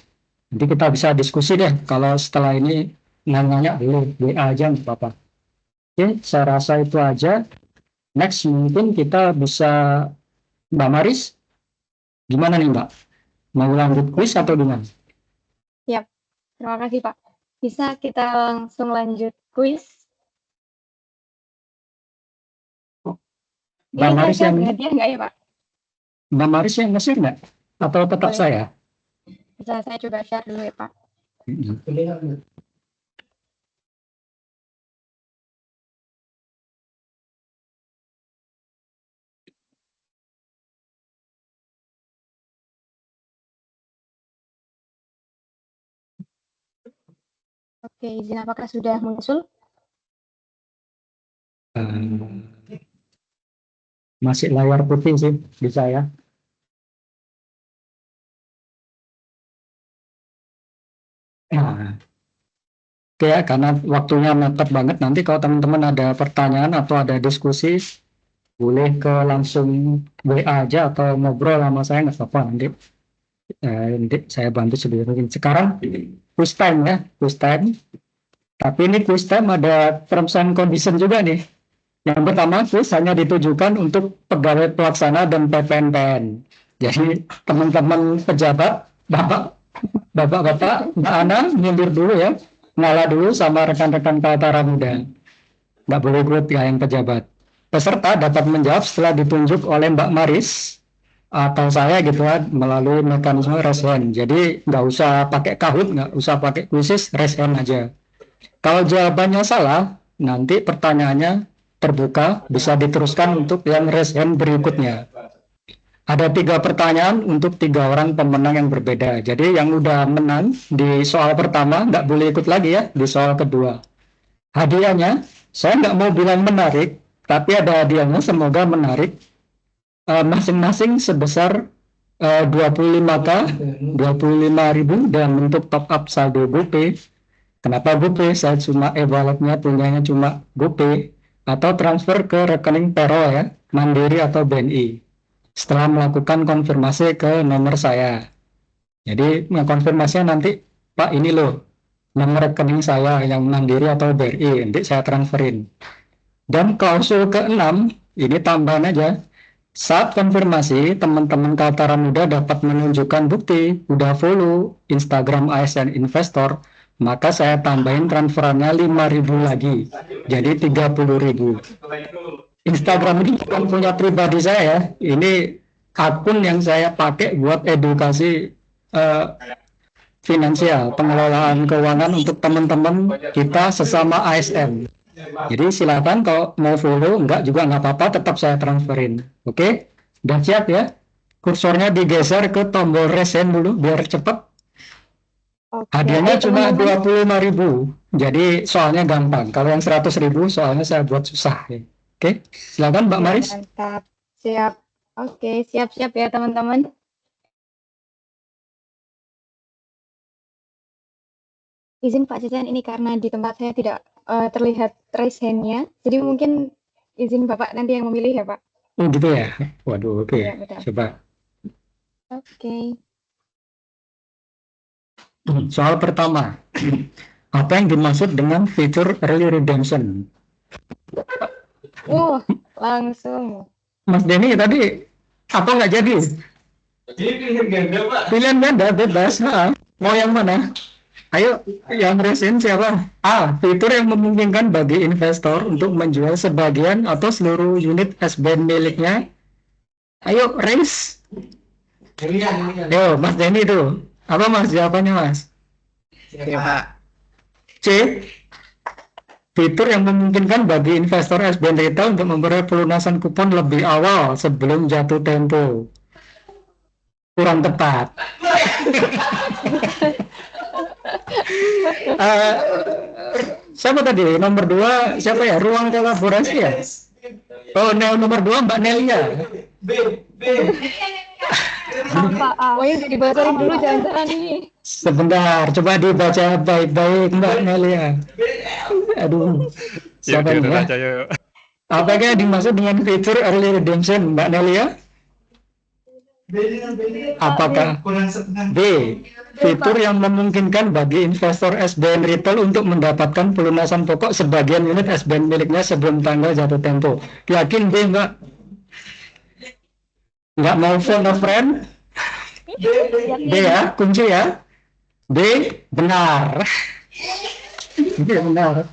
Nanti kita bisa diskusi deh kalau setelah ini nanya boleh WA aja nggak apa-apa. Oke, saya rasa itu aja. Next mungkin kita bisa Mbak Maris, gimana nih Mbak? Mau lanjut quiz atau gimana? Yap, terima kasih Pak. Bisa kita langsung lanjut quiz? Mbak Ini Maris saya yang berhadiah nggak ya Pak? Mbak Maris yang nge-share nggak? Atau tetap Boleh. saya? Bisa saya coba share dulu ya Pak. Oke, izin apakah sudah muncul? Masih layar putih sih di saya. Nah, oke ya, karena waktunya mepet banget. Nanti kalau teman-teman ada pertanyaan atau ada diskusi, boleh ke langsung WA aja atau ngobrol sama saya nggak apa-apa nanti saya bantu sebisa mungkin. Sekarang quiz time ya, quiz time. Tapi ini quiz time ada terms and condition juga nih. Yang pertama quiz hanya ditujukan untuk pegawai pelaksana dan PPNPN. Jadi teman-teman pejabat, bapak-bapak, Mbak Ana mundur dulu ya, ngalah dulu sama rekan-rekan Kaltara Muda. Nggak boleh ikut ya yang pejabat. Peserta dapat menjawab setelah ditunjuk oleh Mbak Maris atau saya gitu ya melalui mekanisme raise hand. Jadi nggak usah pakai Kahoot, nggak usah pakai kuisis, raise hand aja. Kalau jawabannya salah, nanti pertanyaannya terbuka, bisa diteruskan untuk yang raise hand berikutnya. Ada 3 pertanyaan untuk 3 orang pemenang yang berbeda. Jadi yang udah menang di soal pertama nggak boleh ikut lagi ya di soal kedua. Hadiahnya, saya nggak mau bilang menarik, tapi ada hadiahnya semoga menarik. Masing-masing sebesar 25K, 25.000 dan untuk top up saldo GoPay. Kenapa GoPay? Saya cuma e-walletnya punyanya cuma GoPay atau transfer ke rekening Pero ya, Mandiri atau BNI. Setelah melakukan konfirmasi ke nomor saya. Jadi konfirmasinya nanti, Pak ini loh nomor rekening saya yang Mandiri atau BRI, nanti saya transferin. Dan klausul ke-6, ini tambahan aja. Saat konfirmasi, teman-teman Kaltara Muda dapat menunjukkan bukti udah follow Instagram ASN Investor, maka saya tambahin transferannya 5.000 lagi, jadi 30.000. Instagram ini bukan punya pribadi saya, ini akun yang saya pakai buat edukasi finansial, pengelolaan keuangan untuk teman-teman kita sesama ASN. Jadi silakan kalau mau follow, enggak juga nggak apa-apa, tetap saya transferin. Oke? Udah siap ya? Kursornya digeser ke tombol resen dulu biar cepat. Oke, Hadiahnya ayo, cuma teman-teman. 25.000. Jadi soalnya gampang. Kalau yang 100.000 soalnya saya buat susah. Ya. Oke? Silakan Mbak Ya, Maris. mantap. Siap. Oke, siap-siap ya teman-teman. Izin Pak Cecen, ini karena di tempat saya tidak terlihat raise hand-nya, jadi mungkin izin Bapak nanti yang memilih ya Pak. Oh gitu ya? Waduh, oke. Iya, betul. Coba. Oke. Soal pertama. Apa yang dimaksud dengan fitur early redemption? Langsung. Mas Denny tadi apa nggak jadi? Ini pilihan ganda, Pak. Pilihan ganda bebas. Mau yang mana? Ayo, yang resin siapa? A. Fitur yang memungkinkan bagi investor untuk menjual sebagian atau seluruh unit SBN miliknya. Ayo, raise. Pilihan. Yo, Mas Denny itu. Apa Mas jawabannya Mas? Ya, Pak. C. Fitur yang memungkinkan bagi investor SBN retail untuk memperoleh pelunasan kupon lebih awal sebelum jatuh tempo. Kurang tepat. Siapa tadi? Nomor 2 siapa ya? Ruang kolaborasi ya? Oh, nomor 2 Mbak Nelia. B. Apa? Oh, yang dibocorin dulu jangan-jangan ini. Sebentar, coba dibaca baik-baik Mbak Nelia. Aduh, siapa ini ya? Apakah dimaksud dengan fitur early redemption Mbak Nelia? Apakah B. Fitur yang memungkinkan bagi investor SBN retail untuk mendapatkan pelunasan pokok sebagian unit SBN miliknya sebelum tanggal jatuh tempo. Yakin B, Mbak? Nggak mau phone a friend? B ya, kunci ya. B, benar. B, benar.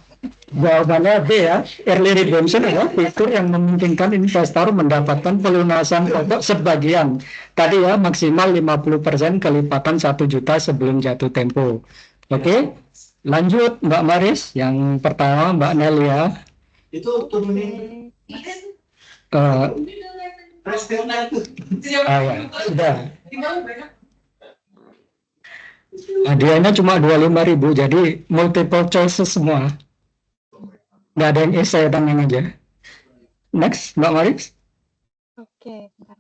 Jawabannya B ya. Early redemption adalah fitur yang memungkinkan investor mendapatkan pelunasan pokok sebagian. Tadi ya, maksimal 50% kelipatan 1 juta sebelum jatuh tempo. Oke, lanjut Mbak Maris. Yang pertama Mbak Nelia. Itu turunin. Ya, sudah. Hadiahnya cuma 25.000, jadi multiple choices semua. Nggak ada yang essay, tenang aja. Next, Mbak Maris. Oke, bentar,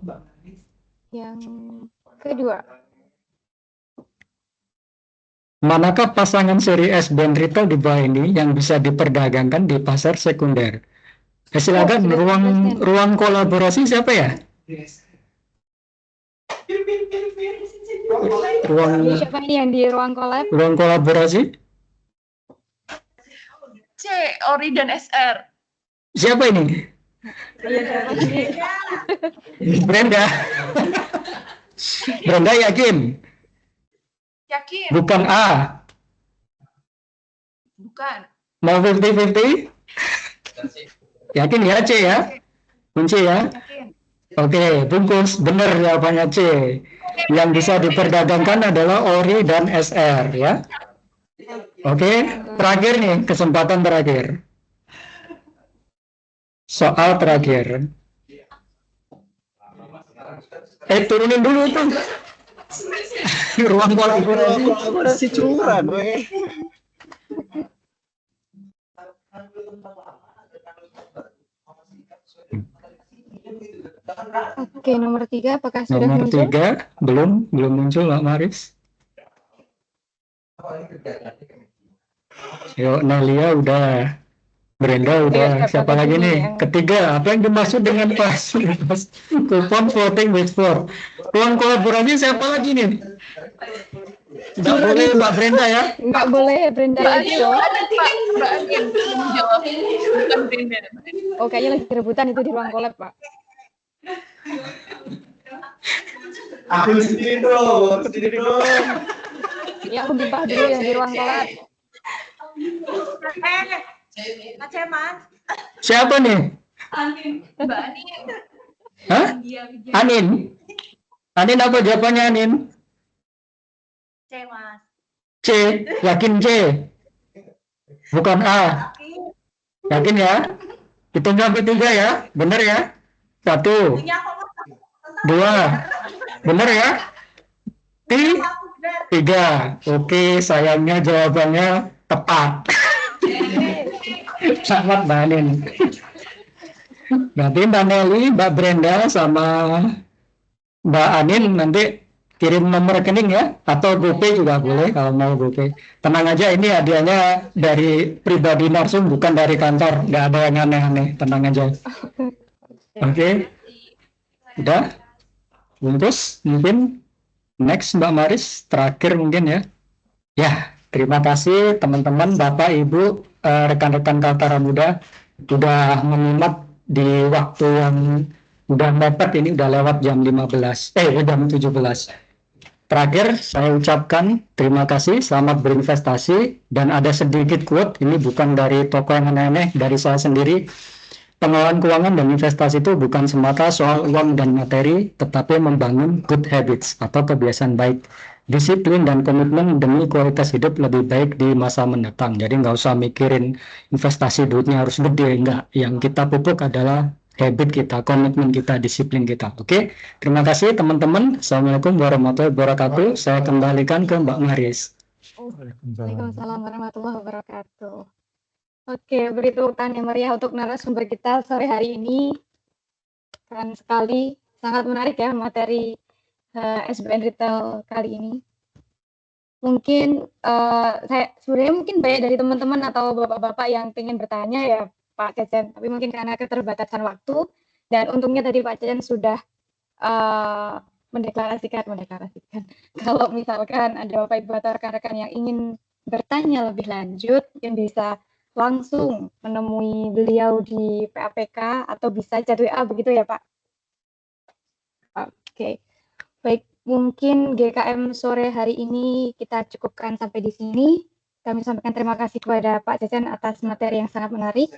Pak. Yang kedua. Manakah pasangan seri SBN retail di bawah ini yang bisa diperdagangkan di pasar sekunder? Silakan, ruang kolaborasi siapa ya? Siapa ini yang di ruang collab? Ruang kolaborasi? C. Ori dan SR. Siapa ini? Brenda. Brenda yakin? Yakin? Bukan A. Bukan. Mau 50-50? Yakin ya C ya? Kunci ya? Yakin. Oke, bungkus. Benar jawabannya C. Yang bisa diperdagangkan adalah Ori dan SR ya. Oke, terakhir nih, kesempatan terakhir. Soal terakhir. Turunin dulu tuh. Ruang kolaborasi. Kolaborasi curang gue. Oke, nomor 3 apakah sudah Nomor muncul? 3 belum muncul Mbak Maris. Yuk, Nelia udah, Brenda udah, siapa lagi nih? Ketiga, apa yang dimaksud dengan kelas? Kupon voting with for. Ruang kolaborasi siapa lagi nih? Nggak boleh Mbak Brenda ya? Nggak boleh Brenda Mbak lagi Anin, dong. ada Pak. Mbak Anin belum jawab. Bukan Brenda. Oh, kayaknya lagi rebutan itu di ruang kolab, Pak. Aku sendiri dong, Ya, aku bimbah dulu yang di ruang kolab. Kak Ceman. Siapa nih? Mbak Anin. Hah? Anin? Anin apa jawabannya Anin? C, Mas. C, yakin C? Bukan A. Yakin ya? Hitung sampai 3 ya? Bener ya? 1, 2, bener ya? 3. Oke, sayangnya jawabannya tepat. Selamat Mbak Anin. Berarti Mbak Nelly, Mbak Brenda, sama Mbak Anin nanti kirim nomor rekening ya, atau GoPay juga boleh kalau mau GoPay. Tenang aja, ini hadiahnya dari pribadi Narsum, bukan dari kantor. Nggak ada yang aneh-aneh, tenang aja. Oke. Udah? Bungkus, mungkin next Mbak Maris, terakhir mungkin ya. Ya, terima kasih teman-teman, Bapak, Ibu, rekan-rekan Kaltara Muda, udah menyimak di waktu yang udah mepet, ini udah lewat jam 15, jam 17. Terakhir, saya ucapkan terima kasih, selamat berinvestasi, dan ada sedikit quote, ini bukan dari toko yang aneh-aneh, dari saya sendiri. Pengelolaan keuangan dan investasi itu bukan semata soal uang dan materi, tetapi membangun good habits atau kebiasaan baik, disiplin dan komitmen demi kualitas hidup lebih baik di masa mendatang. Jadi nggak usah mikirin investasi duitnya harus gede, enggak. Yang kita pupuk adalah habit kita, komitmen kita, disiplin kita. Oke, terima kasih teman-teman. Assalamualaikum warahmatullahi wabarakatuh. Saya kembalikan ke Mbak Maris. Waalaikumsalam warahmatullahi wabarakatuh. Oke, beri tepuk tangan yang meriah untuk narasumber kita sore hari ini. Keren sekali, sangat menarik ya materi SBN Retail kali ini. Mungkin saya sebenarnya mungkin banyak dari teman-teman atau bapak-bapak yang ingin bertanya ya Pak Cecen, tapi mungkin karena keterbatasan waktu dan untungnya tadi Pak Cecen sudah mendeklarasikan kalau misalkan ada bapak ibu atau rekan-rekan yang ingin bertanya lebih lanjut, mungkin bisa langsung menemui beliau di PAPK atau bisa chat WA begitu ya Pak? Oke, baik. Mungkin GKM sore hari ini kita cukupkan sampai di sini. Kami sampaikan terima kasih kepada Pak Cecen atas materi yang sangat menarik.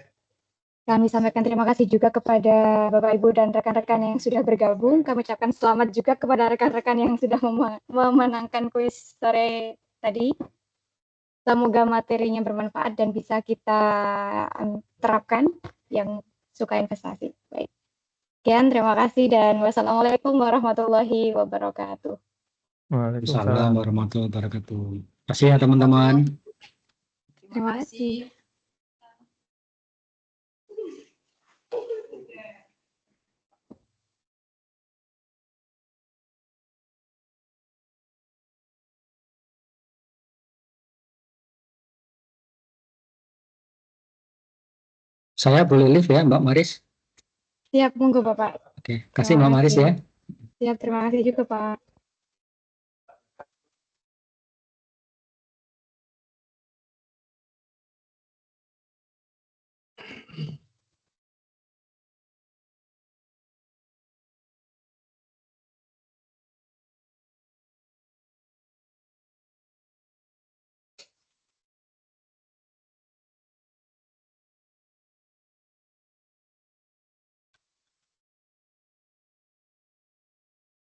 Kami sampaikan terima kasih juga kepada Bapak Ibu dan rekan-rekan yang sudah bergabung. Kami ucapkan selamat juga kepada rekan-rekan yang sudah memenangkan kuis sore tadi. Semoga materinya bermanfaat dan bisa kita terapkan yang suka investasi. Baik. Sekian, terima kasih dan wassalamualaikum warahmatullahi wabarakatuh. Waalaikumsalam warahmatullahi wabarakatuh. Terima kasih ya teman-teman. Terima kasih. Saya boleh live ya Mbak Maris? Siap, monggo Bapak. Oke, kasih Mbak Maris ya. Siap, terima kasih juga Pak.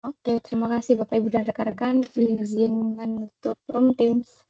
Oke, terima kasih Bapak Ibu dan rekan-rekan. Izin menutup room Teams.